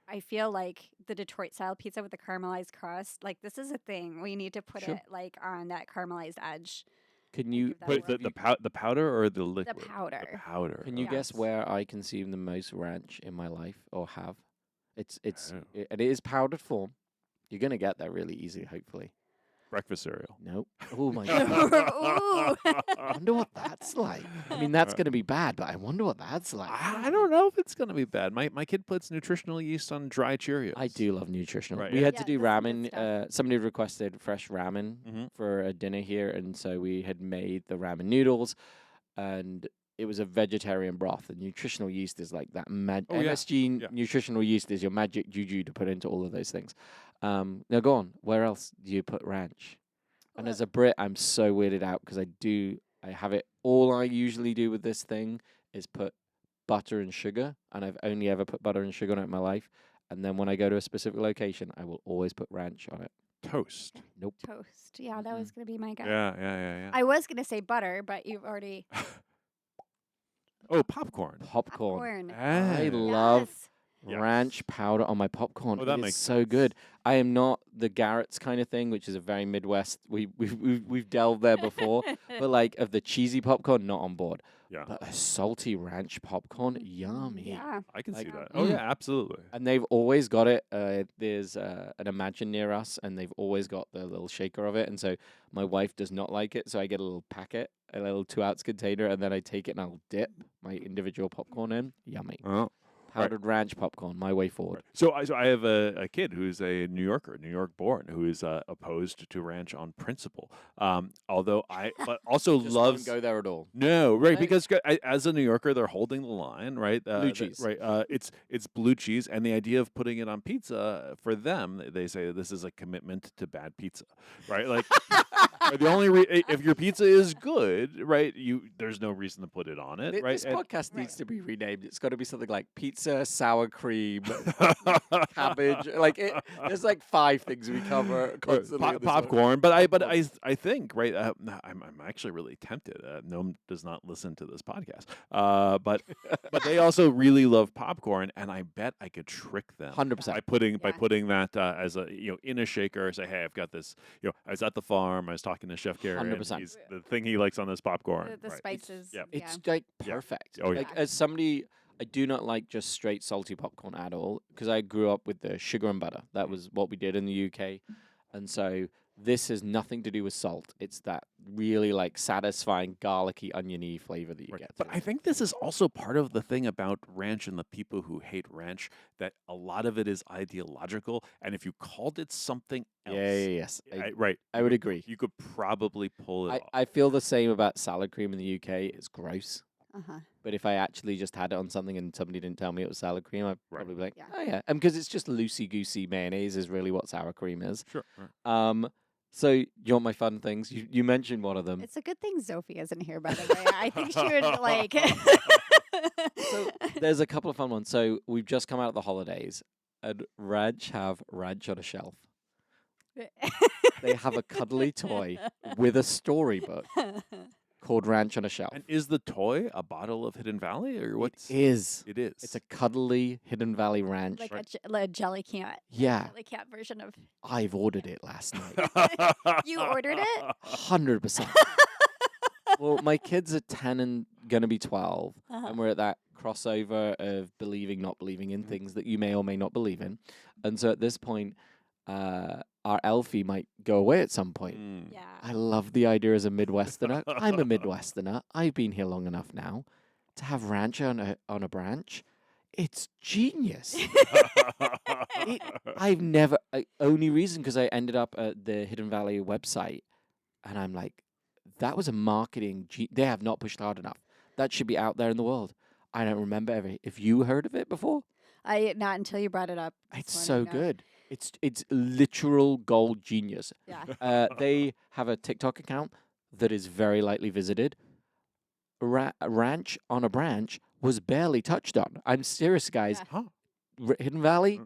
I feel like the Detroit style pizza with the caramelized crust, like this is a thing. We need to put Sure. it like on that caramelized edge. Can I'll you give that Wait, a the the powder or the liquid? powder. The powder. can you Yeah. guess where I consume the most ranch in my life or have? It's Oh. it is powdered form. You're gonna get there really easy, hopefully. breakfast cereal. Nope. Oh my god. Ooh. I wonder what that's like. I mean, that's going to be bad, but I wonder what that's like. I don't know if it's going to be bad. My kid puts nutritional yeast on dry Cheerios. I do love nutritional. Right, We yeah. had to Yeah, do that's some good ramen. stuff. Somebody requested fresh ramen Mhm. for a dinner here, and so we had made the ramen noodles, and it was a vegetarian broth. The nutritional yeast is like that Oh, yeah. MSG Yeah. nutritional yeast is your magic juju to put into all of those things. Now go on. Where else do you put ranch? And as a Brit, I'm so weirded out because I have it. All I usually do with this thing is put butter and sugar, and I've only ever put butter and sugar on it in my life. And then when I go to a specific location, I will always put ranch on it. Toast. Nope. Toast. Yeah, that was going to be my guess. Yeah. I was going to say butter, but you've already. Oh, popcorn. Popcorn. Popcorn. I Ah. love Yes. ranch powder on my popcorn. Oh, that It is makes so good. I am not the Garrett's kind of thing, which is a very Midwest. We've delved there before, but like of the cheesy popcorn, not on board. Yeah. But a salty ranch popcorn, yummy. Yeah. I can see Like- that. Oh, Mm. yeah, absolutely. And they've always got it. There's an Imagine near us, and they've always got the little shaker of it. And so my wife does not like it, so I get a little packet, a little 2-ounce container, and then I take it and I'll dip my individual popcorn in. Yummy. Oh. Powdered ranch popcorn, my way forward. So I have a kid who's a New Yorker, New York born, who is opposed to ranch on principle. Although but also Just loves. don't go there at all. No, right? No. Because as a New Yorker, they're holding the line, right? Blue cheese. right? It's blue cheese, and the idea of putting it on pizza for them, they say this is a commitment to bad pizza, right? Like the only if your pizza is good, right? There's no reason to put it on it, right? This podcast needs to be renamed. It's got to be something like pizza, sour cream, And- cabbage. Like there's like 5 things we cover constantly. in this one. popcorn, but I think right. I'm actually really tempted. Noam does not listen to this podcast, but they also really love popcorn, and I bet I could trick them 100%. by putting Yeah. that as a in a shaker. Say, hey, I've got this. I was at the farm. I was talking to Chef Gary. 100%. The thing he likes on this popcorn. The right. spices. yeah. It's like Yeah. perfect. Oh, yeah. Like as somebody, I do not like just straight salty popcorn at all because I grew up with the sugar and butter. That was what we did in the UK, and so this has nothing to do with salt. It's that really like satisfying garlicky, oniony flavor that you Right. get. But through I it. think this is also part of the thing about ranch and the people who hate ranch, that a lot of it is ideological. And if you called it something else, yes, right, I would agree. you could probably pull it off. I feel the same about salad cream in the UK. It's gross. Uh-huh. But if I actually just had it on something and somebody didn't tell me it was salad cream, I'd Right. probably be like, Yeah. oh yeah. And because it's just loosey-goosey mayonnaise is really what sour cream is. Sure. Right. So you want my fun things? You mentioned one of them. It's a good thing Sophie isn't here, by the way. I think she would like. So there's a couple of fun ones. So we've just come out of the holidays, and Ranch have ranch on a shelf. They have a cuddly toy with a storybook called Ranch on a Shelf. And is the toy a bottle of Hidden Valley, or what's It is. It is. It's a cuddly Hidden Valley ranch. like a jelly cat. Yeah, Jelly cat version of. I've ordered it last night. You ordered it? 100%. Well, my kids are 10 and going to be 12, Uh-huh. and we're at that crossover of believing, not believing in things that you may or may not believe in. And so at this point, our Elfie might go away at some point. Mm. Yeah. I love the idea as a Midwesterner. I'm a Midwesterner. I've been here long enough now to have ranch on a branch. It's genius. I've never. Only reason because I ended up at the Hidden Valley website, and I'm like, that was a marketing. They have not pushed hard enough. That should be out there in the world. I don't remember ever. If you heard of it before, Not until you brought it up. this it's so morning, no. good. It's literal gold genius. Yeah. They have a TikTok account that is very lightly visited. Ranch on a branch was barely touched on. I'm serious, guys. Yeah. Huh. Hidden Valley,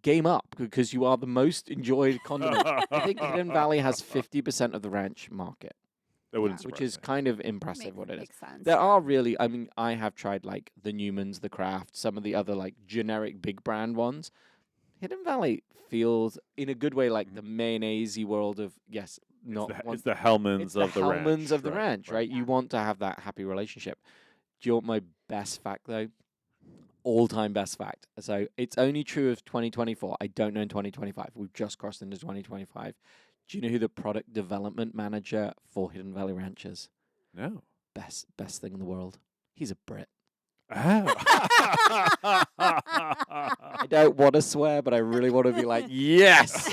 game up because you are the most enjoyed condiment. I think Hidden Valley has 50% of the ranch market, That wouldn't Yeah. surprise which is me. kind of impressive. What it is. Makes sense. There are really, I mean, I have tried like the Newmans, the Kraft, some of the other like generic big brand ones. Hidden Valley feels in a good way like the mayonnaise world of not It's the Hellmans it's of the the ranch. Hellmans of the ranch, right? Yeah. You want to have that happy relationship. Do you want my best fact though? All-time best fact. So it's only true of 2024. I don't know in 2025. We've just crossed into 2025. Do you know who the product development manager for Hidden Valley Ranch is? No. Best thing in the world. He's a Brit. Oh. I don't want to swear, but I really want to be like, yes,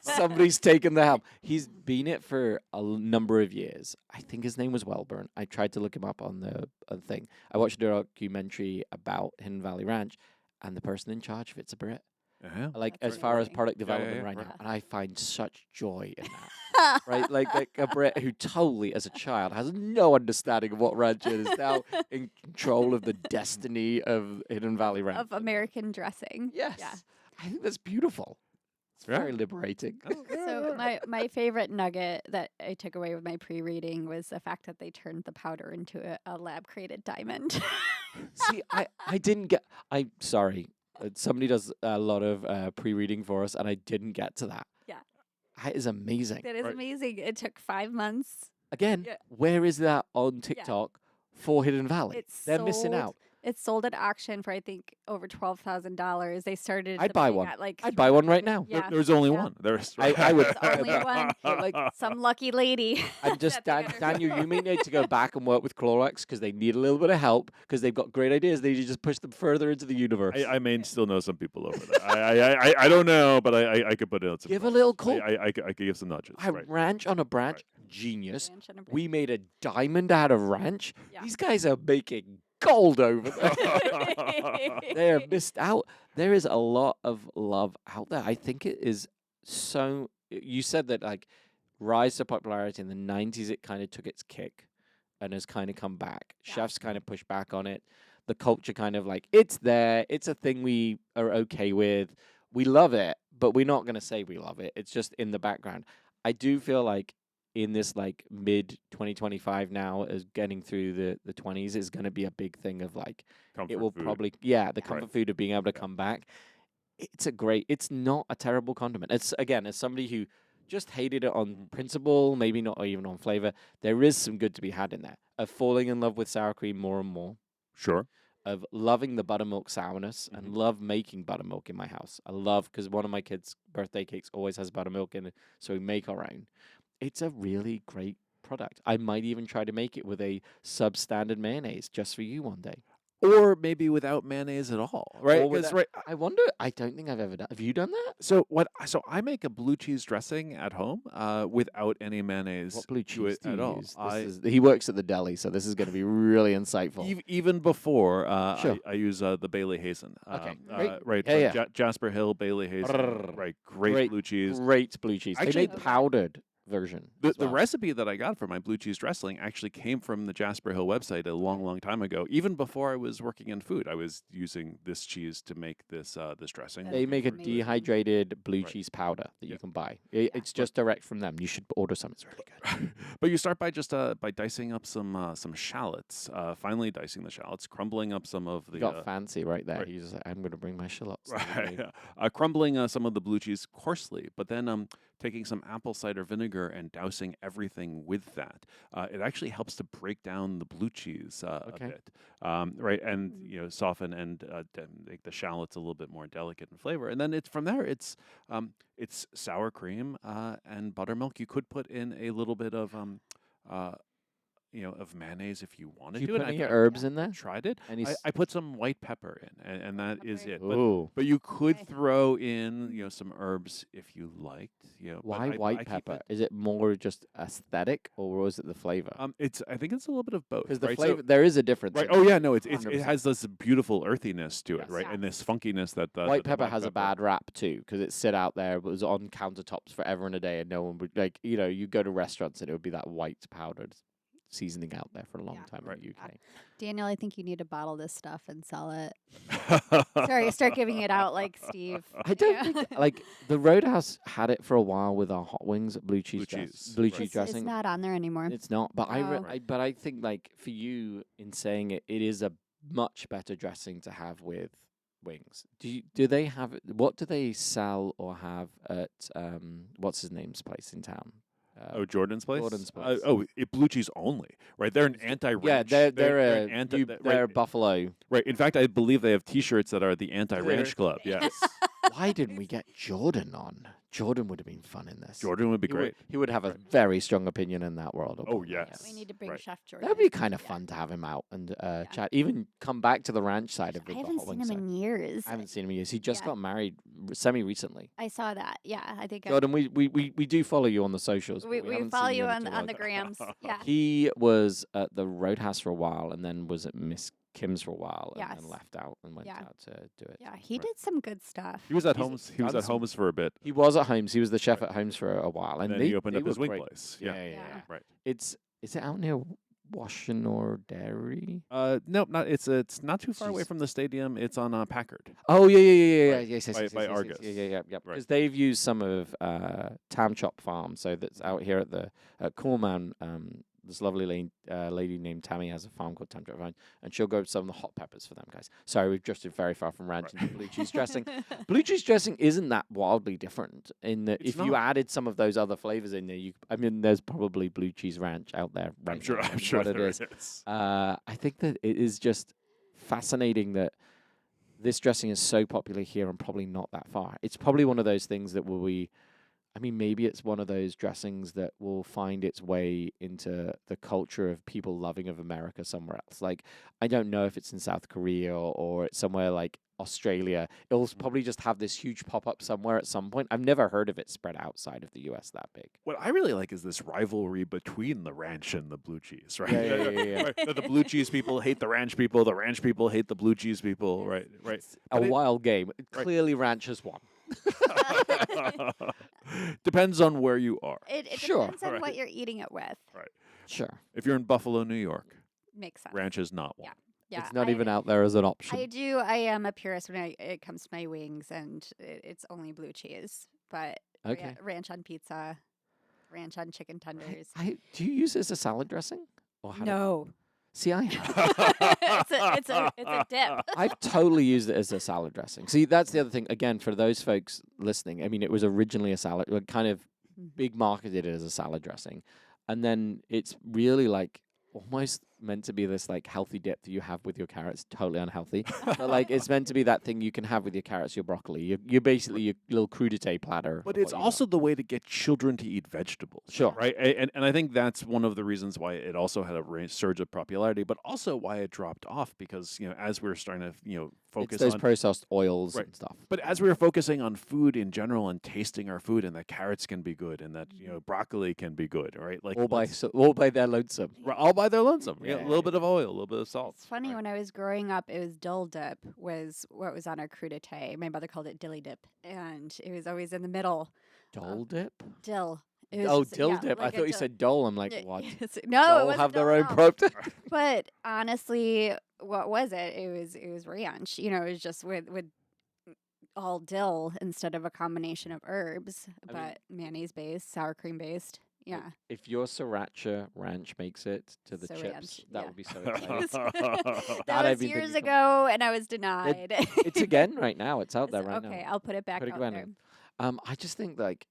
somebody's taken the helm. He's been it for a number of years. I think his name was Welburn. I tried to look him up on the thing. I watched a documentary about Hidden Valley Ranch, and the person in charge of it's a Brit. Like That's as far as amazing. product development yeah, right right. now, and I find such joy in that. Right, like a Brit who totally, as a child, has no understanding of what ranch is now in control of the destiny of Hidden Valley Ranch. Of American dressing. Yes, Yeah. I think that's beautiful. It's Yeah. very liberating. So my favorite nugget that I took away with my pre-reading was the fact that they turned the powder into a lab-created diamond. See, I didn't get. I'm sorry. Somebody does a lot of pre-reading for us, and I didn't get to that. Yeah. That is amazing. That is Right. amazing. It took 5 months. Again, Yeah. where is that on TikTok for Hidden Valley? It's They're missing sold- out. It's sold at auction for I think over $12,000. They started. I'd the buy thing one. at, like, I'd buy one right now. Yeah. There's only Yeah. one. There's I would- There's only one. But, like, Some lucky lady. I'm just that they Daniel. You may need to go back and work with Clorox because they need a little bit of help because they've got great ideas. They need to just push them further into the universe. I may still know some people over there. I don't know, but I could put in some. Give a calls. little call. I could give some nudges. A Right. ranch on a branch, genius. Ranch and a We made a diamond out of ranch. Yeah. These guys are making gold over there. They are missed out. There is a lot of love out there. I think it is so. You said that like rise to popularity in the 90s, it kind of took its kick and has kind of come back. Yeah. Chefs kind of push back on it. The culture kind of like, it's there. It's a thing we are okay with. We love it, but we're not going to say we love it. It's just in the background. I do feel like in this like mid 2025 now, as getting through the 20s is going to be a big thing of like, Comfort it will food. probably, the Right. comfort food of being able to come back. It's not a terrible condiment. It's, again, as somebody who just hated it on principle, maybe not even on flavor, there is some good to be had in there. Of falling in love with sour cream more and more, Sure. of loving the buttermilk sourness, and love making buttermilk in my house. I love, because one of my kids' birthday cakes always has buttermilk in it, so we make our own. It's a really great product. I might even try to make it with a substandard mayonnaise just for you one day. Or maybe without mayonnaise at all, right? Or 'Cause, without- right. I wonder, I don't think I've ever done. Have you done that? So I make a blue cheese dressing at home without any mayonnaise What blue to cheese it do at you all. use? He works at the deli, so this is going to be really insightful. Even before Sure. I use the Bailey Hazen. Okay, great. Right. Yeah, from Jasper Hill Bailey Hazen. Brrr. Right. Great blue cheese. Great blue cheese. Actually- They make powdered version. as The well. recipe that I got for my blue cheese dressing actually came from the Jasper Hill website a long time ago. Even before I was working in food, I was using this cheese to make this dressing. That They is make a amazing. dehydrated blue Right. cheese powder that Yeah. you can buy. It's just direct from them. You should order some. It's really good. But you start by just by dicing up some shallots, finely dicing the shallots, crumbling up some of the You got fancy right there. right. He's like, I'm going to bring my shallots. right, crumbling some of the blue cheese coarsely, but then taking some apple cider vinegar and dousing everything with that. It actually helps to break down the blue cheese Okay. a bit, right? And soften and make the shallots a little bit more delicate in flavor. And then from there. It's sour cream and buttermilk. You could put in a little bit of of mayonnaise if you wanted Do you to. put and any I herbs in there? tried it. Any I put some white pepper in, and that is Okay. it. But Ooh. but you could Okay. throw in, some herbs if you liked. But Why I white keep pepper? it- Is it more just aesthetic or was it the flavor? I think it's a little bit of both. Because the right? So- flavor, there is a difference. right. in Oh it. yeah, no, it 100%. has this beautiful earthiness to it, Yes. right? Yeah. And this funkiness that the White the pepper has a bad rap too because it sit out there. It was on countertops forever and a day, and no one would you go to restaurants and it would be that white powdered seasoning out there for a long Yeah. time Right. in the UK. Daniel, I think you need to bottle this stuff and sell it. pepper. Sorry, start giving it out like Steve. I don't Yeah. think like the Roadhouse had it for a while with our hot wings, blue cheese, Blue cheese, blue right. cheese It's dressing. not on there anymore. It's not, but Oh. but I think like for you in saying it, it is a much better dressing to have with wings. Do they have it? What do they sell or have at what's his name's place in town? Jordan's place. Jordan's place. Blue cheese only, right? They're an anti-ranch. Yeah, they're an they're right, Buffalo. right. In fact, I believe they have T-shirts that are the anti-ranch club. Yes. Why didn't we get Jordan on? Jordan would have been fun in this. Jordan would be great. He would have a Right. very strong opinion in that world. Oh, about Yeah, yes. we need to bring Right. Chef Jordan. That would be kind of Yeah. fun to have him out and chat. Even come back to the ranch side of I the haven't hot seen wing him side. in years. I haven't seen him in years. He just Yeah. got married semi-recently. I saw that. Yeah, I think Jordan, we do follow you on the socials. we but we haven't follow seen you in on too on long. the grams. Yeah. He was at the Roadhouse for a while, and then was at Miss Kim's for a while, and Yes. then left out and went Yeah. out to do it. Yeah, he Right. did some good stuff. He was at He's Holmes. He was done at some- Holmes for a bit. He was at Holmes. He was the chef at Holmes for a while, And and then they, he opened they up his were wing great. place. Yeah. Right. Is it out near Washtenaw Dairy? No, not it's not too far away Jeez. from the stadium. It's on Packard. Oh yeah. Right. Yes, By Argus. Yeah. Right. Because they've used some of Tam Chop Farm, so that's out here at the Coolman. This lovely lady named Tammy has a farm called Tam Chop Farm, and she'll go some of the hot peppers for them guys. Sorry, we've drifted very far from ranch into blue cheese dressing. Blue cheese dressing isn't that wildly different in that It's if you not. added some of those other flavors in there, there's probably blue cheese ranch out there. I'm right sure. now, I'm and sure what it there is. is. I think that it is just fascinating that this dressing is so popular here and probably not that far. It's probably one of those things that maybe it's one of those dressings that will find its way into the culture of people loving of America somewhere else. Like, I don't know if it's in South Korea or it's somewhere like Australia. It'll probably just have this huge pop-up somewhere at some point. I've never heard of it spread outside of the US that big. What I really like is this rivalry between the ranch and the blue cheese, right? Yeah. Right, that the blue cheese people hate the ranch people people hate the blue cheese people, right? Right. A But it- wild game. Clearly Ranch has won. Depends on where you are. It Sure. depends on Right. what you're eating it with. Sure. If you're in Buffalo, New York, Makes sense. ranch is not one. Yeah, It's not even out there as an option. I am a purist when it comes to my wings, and it's only blue cheese. But Okay. ranch on pizza, ranch on chicken tenders. Do you use it as a salad dressing? Or how do- No, See, it's a dip. I've totally used it as a salad dressing. See, that's the other thing. Again, for those folks listening, I mean, it was originally a salad, kind of big marketed it as a salad dressing. And then it's really like almost meant to be this like healthy dip that you have with your carrots. Totally unhealthy. But like it's meant to be that thing you can have with your carrots, your broccoli. You're basically your little crudité platter. But of it's what you also the way to get children to eat vegetables. Sure. Right? And I think that's one of the reasons why it also had a surge of popularity, but also why it dropped off because, as we were starting to, it's focus those on processed oils Right. and stuff. But as we were focusing on food in general and tasting our food and that carrots can be good and that, broccoli can be good, right? Like All by let's- all by their lonesome. all by their lonesome. Yeah, Yeah. a little bit of oil, a little bit of salt. It's funny right? when I was growing up, it was dill dip was what was on our crudité. My mother called it dilly dip, and it was always in the middle. Dole dip? Dill. It was Oh, just- dill yeah, dip. I like a thought you dill- said dole. I'm like, Y- what? yes. No, it Dole wasn't have their dill own at all. protein. But honestly, what was it? It was ranch. It was just with all dill instead of a combination of herbs, I mean- but mayonnaise based, sour cream based. Yeah. If your sriracha ranch makes it to the So chips, ranch, that yeah. would be so exciting. that I've was been years thinking ago, and I was denied. It's again right now. It's out there So, right okay, now. I'll put it back Put it out back there. in. I just think like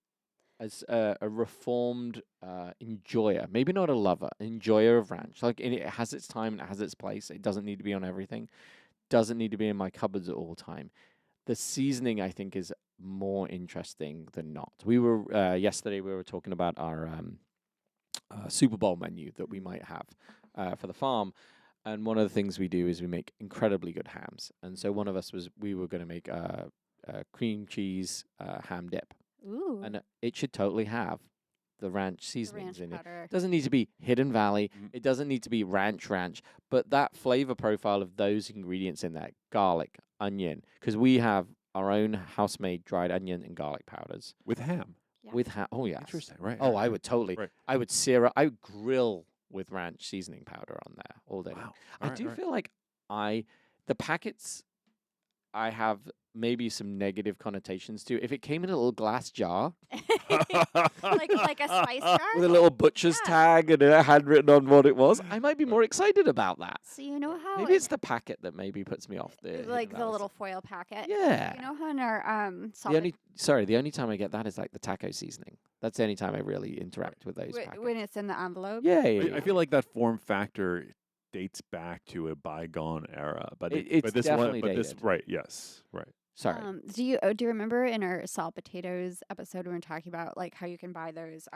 as a reformed enjoyer, maybe not a lover, enjoyer of ranch. Like it has its time and it has its place. It doesn't need to be on everything. Doesn't need to be in my cupboards at all time. The seasoning, I think, is more interesting than not. We were yesterday. We were talking about our Super Bowl menu that we might have for the farm, and one of the things we do is we make incredibly good hams. And so one of us we were going to make a cream cheese ham dip, Ooh, and it should totally have the ranch the seasonings ranch in it. powder. Doesn't need to be Hidden Valley. Mm. It doesn't need to be ranch, but that flavor profile of those ingredients in there, garlic, onion, because we have our own house-made dried onion and garlic powders With ham. Yeah. with oh yeah. Interesting, right? Oh, right, I would totally. Right. I would grill with ranch seasoning powder on there all day. long. Wow. I do feel like the packets I have maybe some negative connotations to. If it came in a little glass jar like a spice jar. with a little butcher's Yeah. tag and it had written on what it was, I might be more excited about that. So you know how Maybe it's the packet that maybe puts me off the like Hidden the Valley little stuff. foil packet. Yeah. You know how in our The salted only time I get that is like the taco seasoning. That's the only time I really interact with those packets. when it's in the envelope. Yeah, I feel like that form factor dates back to a bygone era, but It's but this definitely one, but this dated. right, yes, right. Sorry. Do you remember in our salt potatoes episode when we were talking about like how you can buy those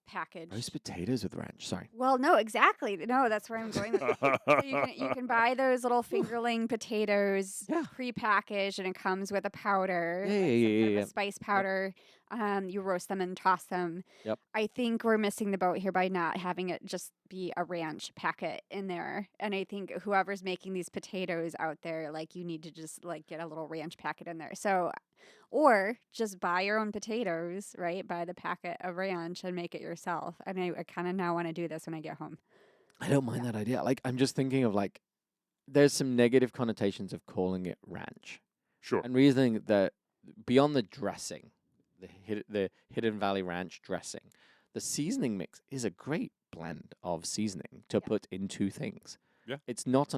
packaged Roast potatoes with ranch. Sorry. Well, no, exactly. No, that's where I'm going with it. So you can buy those little fingerling potatoes Yeah. prepackaged, and it comes with a powder, Yeah, like yeah, some yeah, kind of yeah. a spice powder. You roast them and toss them. Yep. I think we're missing the boat here by not having it just be a ranch packet in there. And I think whoever's making these potatoes out there, like you need to just like get a little ranch packet in there. So or just buy your own potatoes, right? Buy the packet of ranch and make it yourself. I mean, I kind of now want to do this when I get home. I don't mind that idea. Like, I'm just thinking of like, there's some negative connotations of calling it ranch. Sure. And reasoning that beyond the dressing, the Hidden Valley Ranch dressing, the seasoning mix is a great blend of seasoning to put into things. Yeah. It's not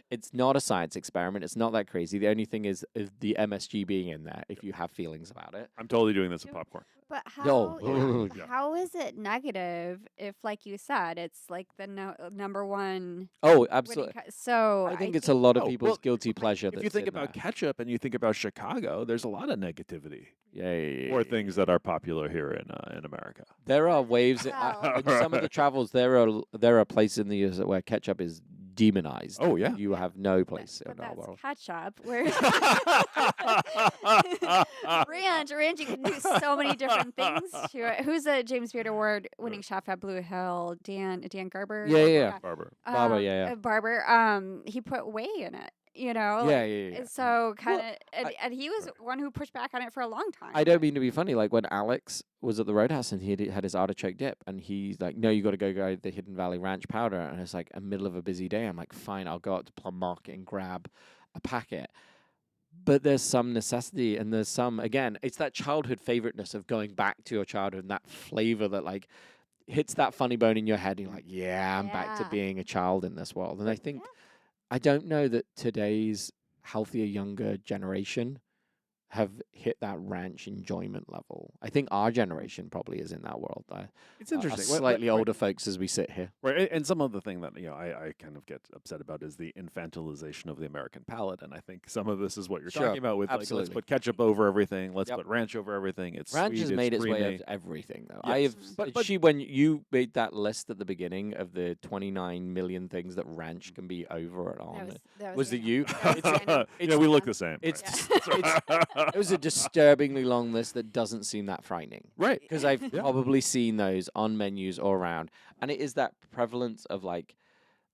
it's not a science experiment. It's not that crazy. The only thing is the MSG being in there if you have feelings about it. I'm totally doing this with popcorn. But No. how is it negative if, like you said, it's like the number one? Oh, absolutely. So I think it's a lot of Oh, people's well, guilty pleasure. If you think about ketchup and you think about Chicago, there's a lot of negativity yeah, for things that are popular here in America. there are waves Well- in some of the travels. There are places in the US where ketchup is demonized. Oh, yeah. You have no place But in our that's world. ketchup. Where ranch, you can do so many different things to it. Who's a James Beard Award winning chef at Blue Hill? Dan Garber. Yeah. Barber. Barber, yeah. Barber. He put whey in it. You know. Yeah. And so kind of, and he was one who pushed back on it for a long time. I don't mean to be funny. Like when Alex was at the Roadhouse and he had his artichoke dip, and he's like, "No, you got to go the Hidden Valley Ranch powder." And it's like a middle of a busy day. I'm like, "Fine, I'll go out to Plum Market and grab a packet." But there's some necessity, and there's some again. It's that childhood favoriteness of going back to your childhood and that flavor that like hits that funny bone in your head. And you're like, "Yeah, I'm back to Yeah. being a child in this world." And I think I don't know that today's healthier younger generation have hit that ranch enjoyment level. I think our generation probably is in that world. It's interesting. Slightly older folks as we sit here. Right, and some of the thing that I kind of get upset about is the infantilization of the American palate, and I think some of this is what you're Sure, talking about with like let's absolutely. put ketchup over everything, let's Yep. put ranch over everything. It's Ranch sweet, has it's made its way creamy. of everything, though. Yes. I have, But- when you made that list at the beginning of the 29 million things that ranch can be over and on, was it you? Yeah, we look the same. It's, right. it was a disturbingly long list that doesn't seem that frightening. Right. Because I've Yeah. probably seen those on menus all around. And it is that prevalence of like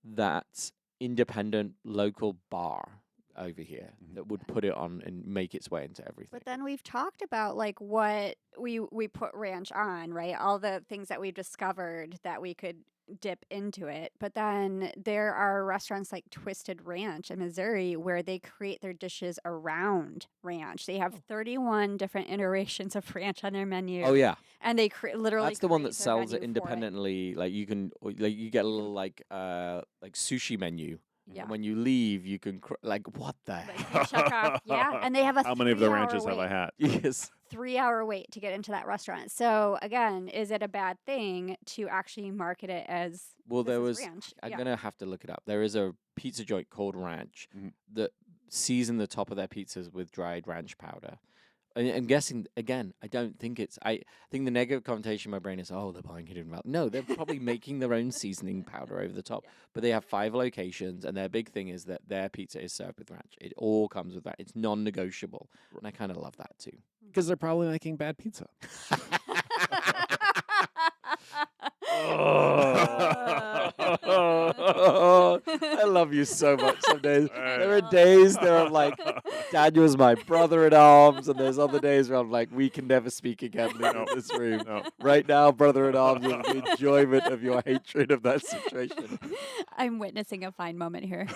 that independent local bar over here that would put it on and make its way into everything. But then we've talked about like what we put ranch on, right? All the things that we've discovered that we could dip into it. But then there are restaurants like Twisted Ranch in Missouri where they create their dishes around ranch. They have 31 different iterations of ranch on their menu. Oh yeah, And they literally that's the one that create their sells it menu for independently. Like you can, like you get a little like sushi menu. Yeah. And when you leave, you can like what the Like heck? you check off, yeah, and they have a How many of the 3-hour ranches have I wait. had? Yes. 3-hour wait to get into that restaurant. So again, is it a bad thing to actually market it as Well, this there is was. ranch? I'm Yeah. gonna have to look it up. There is a pizza joint called Ranch Mhm. that season the top of their pizzas with dried ranch powder. And I'm guessing again. I don't think it's. I think the negative connotation in my brain is, oh, they're buying Hidden Valley. No, they're probably making their own seasoning powder over the top. But they have 5 locations, and their big thing is that their pizza is served with ranch. It all comes with that. It's non-negotiable, and I kind of love that too. Because they're probably making bad pizza. I love you so much some days. There are days that I'm like, Daniel's my brother in arms, and there's other days where I'm like, we can never speak again in this room. No. Right now, brother in arms, is the enjoyment of your hatred of that situation. I'm witnessing a fine moment here.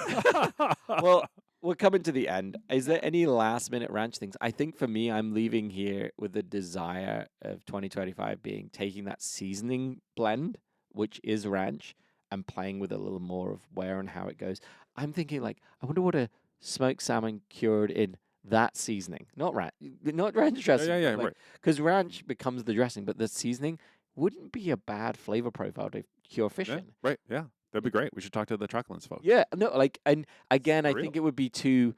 Well, we're coming to the end. Is there any last minute ranch things? I think for me, I'm leaving here with the desire of 2025 being taking that seasoning blend, which is ranch, and playing with a little more of where and how it goes. I'm thinking like, I wonder what a smoked salmon cured in that seasoning, not ranch dressing. Yeah, right. Because ranch becomes the dressing, but the seasoning wouldn't be a bad flavor profile to cure fish Yeah, in. right, yeah. That'd be great. We should talk to the Trucklands folks. Yeah, no, like, and again, I For think real. it would be too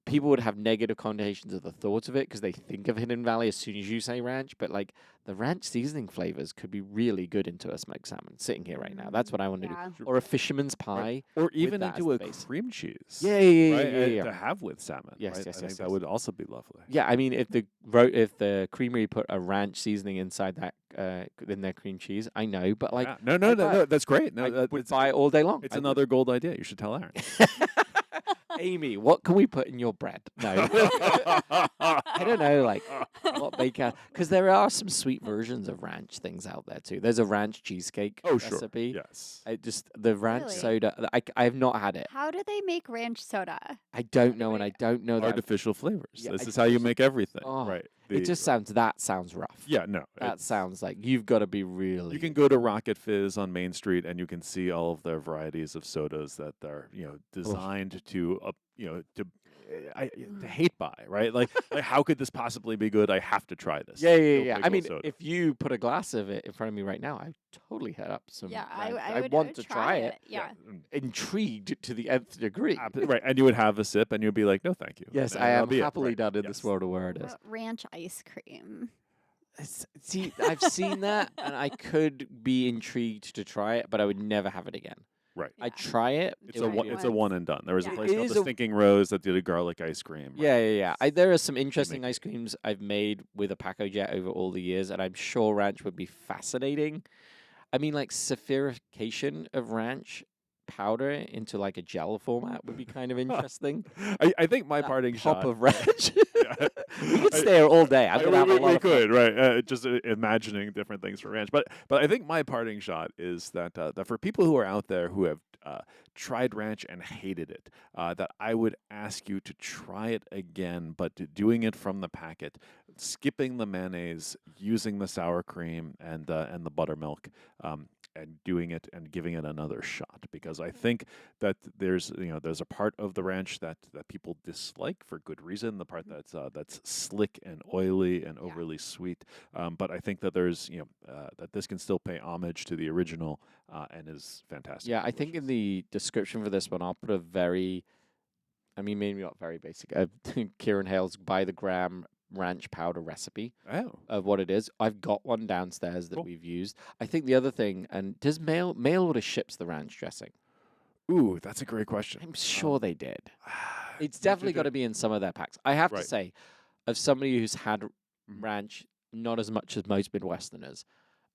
people would have negative connotations of the thought of it because they think of Hidden Valley as soon as you say ranch. But like the ranch seasoning flavors could be really good into a smoked salmon sitting here right now. That's what I want to Yeah. do. Or a fisherman's pie. Or even that as into the a base. cream cheese. Yeah, yeah, right? yeah, yeah. To have with salmon. Yes, right? yes, I think yes, that yes. would also be lovely. Yeah, I mean, if the creamery put a ranch seasoning inside that in their cream cheese, I know, but like, Yeah. No, that's great. No, I would buy it all day long. It's I would. another gold idea. You should tell Aaron. Amy, what can we put in your bread? No, I don't know, like what bacon, because there are some sweet versions of ranch things out there too. There's a ranch cheesecake recipe. Yes. I just the ranch Really? soda. I have not had it. How do they make ranch soda? I don't know, and I don't know that. Artificial flavors. Yeah, This is how you make everything. Oh, right. It just sounds rough. Yeah, no. That sounds like you've got to be really. You can go to Rocket Fizz on Main Street and you can see all of their varieties of sodas that are, designed to hate by, right? Like how could this possibly be good? I have to try this. Yeah. No I pickle mean, soda. if you put a glass of it in front of me right now, I totally head up some. Yeah, ranch. I would want to try it. Yeah. Intrigued to the nth degree. Right, and you would have a sip and you'd be like, no, thank you. Yes, And I that'll am be it, happily right? done in this Yes. world of where it is. Ranch ice cream. See, I've seen that, and I could be intrigued to try it, but I would never have it again. Right. I'd try it. It's it a would one, be- it's a one and done. There was Yeah. a place It called is the a- Stinking Rose that did a garlic ice cream. right? Yeah. There are some interesting make ice creams I've made with a Paco Jet over all the years, and I'm sure ranch would be fascinating. I mean, like spherification of ranch powder into like a gel format would be kind of interesting. I think my That parting pop shot. of ranch. Yeah. We could stay here all day. I'm gonna have a lot we of fun. could, right? Just imagining different things for ranch, but I think my parting shot is that that for people who are out there who have tried ranch and hated it, that I would ask you to try it again, but doing it from the packet, skipping the mayonnaise, using the sour cream and the buttermilk. And doing it and giving it another shot, because I think that there's a part of the ranch that people dislike for good reason, the part that's slick and oily and overly sweet, but I think that there's that this can still pay homage to the original and is fantastic. Yeah, I think in the description for this one, I'll put maybe not very basic. Kieron Hale's by the gram ranch powder recipe Oh. of what it is. I've got one downstairs that Cool. we've used. I think the other thing, and does mail order ships the ranch dressing? Ooh, that's a great question. I'm sure they did. It's definitely got to be in some of their packs. I have to Right. say, of somebody who's had ranch, not as much as most Midwesterners.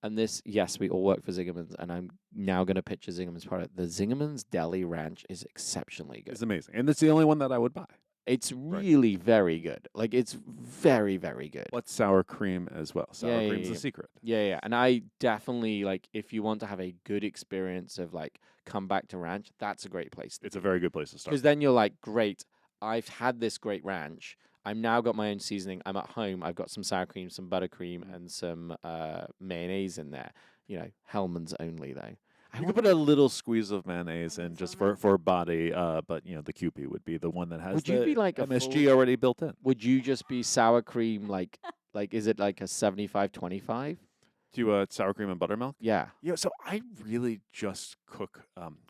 And this, yes, we all work for Zingerman's, and I'm now going to pitch a Zingerman's product. The Zingerman's Deli Ranch is exceptionally good. It's amazing, and it's the only one that I would buy. It's really very good. Like, it's very, very good. What's sour cream as well? Sour Yeah, cream's yeah. the secret. Yeah. And I definitely, like, if you want to have a good experience of, like, come back to ranch, that's a great place. It's a very good place to start. Because then you're like, great, I've had this great ranch. I've now got my own seasoning. I'm at home. I've got some sour cream, some buttercream, and some mayonnaise in there. Hellman's only, though. You could put a little squeeze of mayonnaise in just for body, but the Kewpie would be the one that has Would you the be like a MSG full- already built in. Would you just be sour cream, like is it like a 75-25? To sour cream and buttermilk. Yeah. Yeah, so I really just cook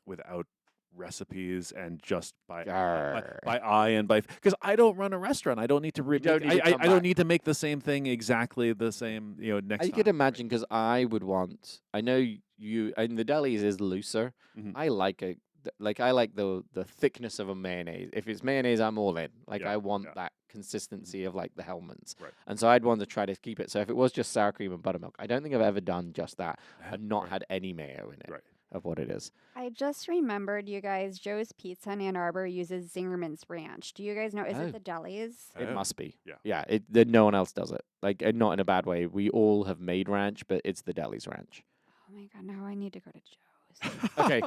without recipes and just by eye and by because I don't run a restaurant. I don't need to. don't need to come I don't back. need to make the same thing exactly the same. Next. I time, could imagine because I would want. I know you. And the delis is looser. Mhm. I like the thickness of a mayonnaise. If it's mayonnaise, I'm all in. Like Yeah, I want yeah. that consistency of like the Hellman's. Right. And so I'd want to try to keep it. So if it was just sour cream and buttermilk, I don't think I've ever done just that and not Right. had any mayo in it Right. of what it is. I just remembered, you guys, Joe's Pizza in Ann Arbor uses Zingerman's Ranch. Do you guys know? Is Oh. it the delis? It Oh, must be. yeah. Yeah. No one else does it. Like not in a bad way. We all have made ranch, but it's the deli's ranch. Oh my God, now I need to go to Joe's. Okay.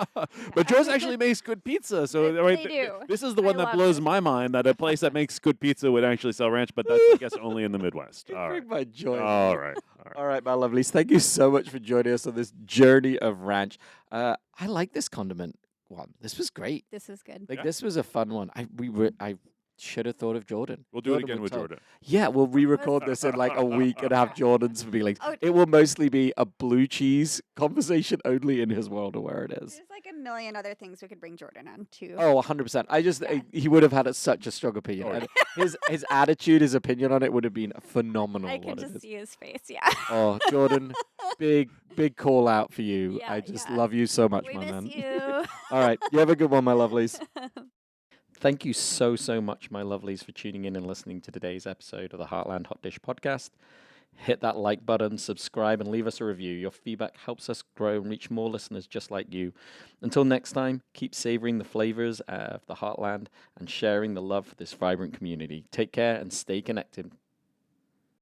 But Joe's actually makes good pizza, so They right, do. this is the I one that love blows it. my mind that a place that makes good pizza would actually sell ranch, but that's I guess only in the Midwest. All right. my joy. All right. All right, my lovelies. Thank you so much for joining us on this journey of ranch. I like this condiment one. This was great. This is good. Like Yeah. this was a fun one. I should have thought of Jordan. We'll do it Jordan again would with tell- Jordan. Yeah, we'll re-record this in like a week and have Jordan's feelings. Oh, It will mostly be a blue cheese conversation only in his world of where it is. There's like a million other things we could bring Jordan on too. Oh, 100%. Yeah. He would have had such a strong opinion. Oh, yeah. And his attitude, his opinion on it would have been phenomenal. I can what it just is. see his face. Yeah. Oh, Jordan, big call out for you. I Yeah, just yeah. love you so much, We my miss man. you. All right. You have a good one, my lovelies. Thank you so much, my lovelies, for tuning in and listening to today's episode of the Heartland Hot Dish podcast. Hit that like button, subscribe, and leave us a review. Your feedback helps us grow and reach more listeners just like you. Until next time, keep savoring the flavors of the Heartland and sharing the love for this vibrant community. Take care and stay connected.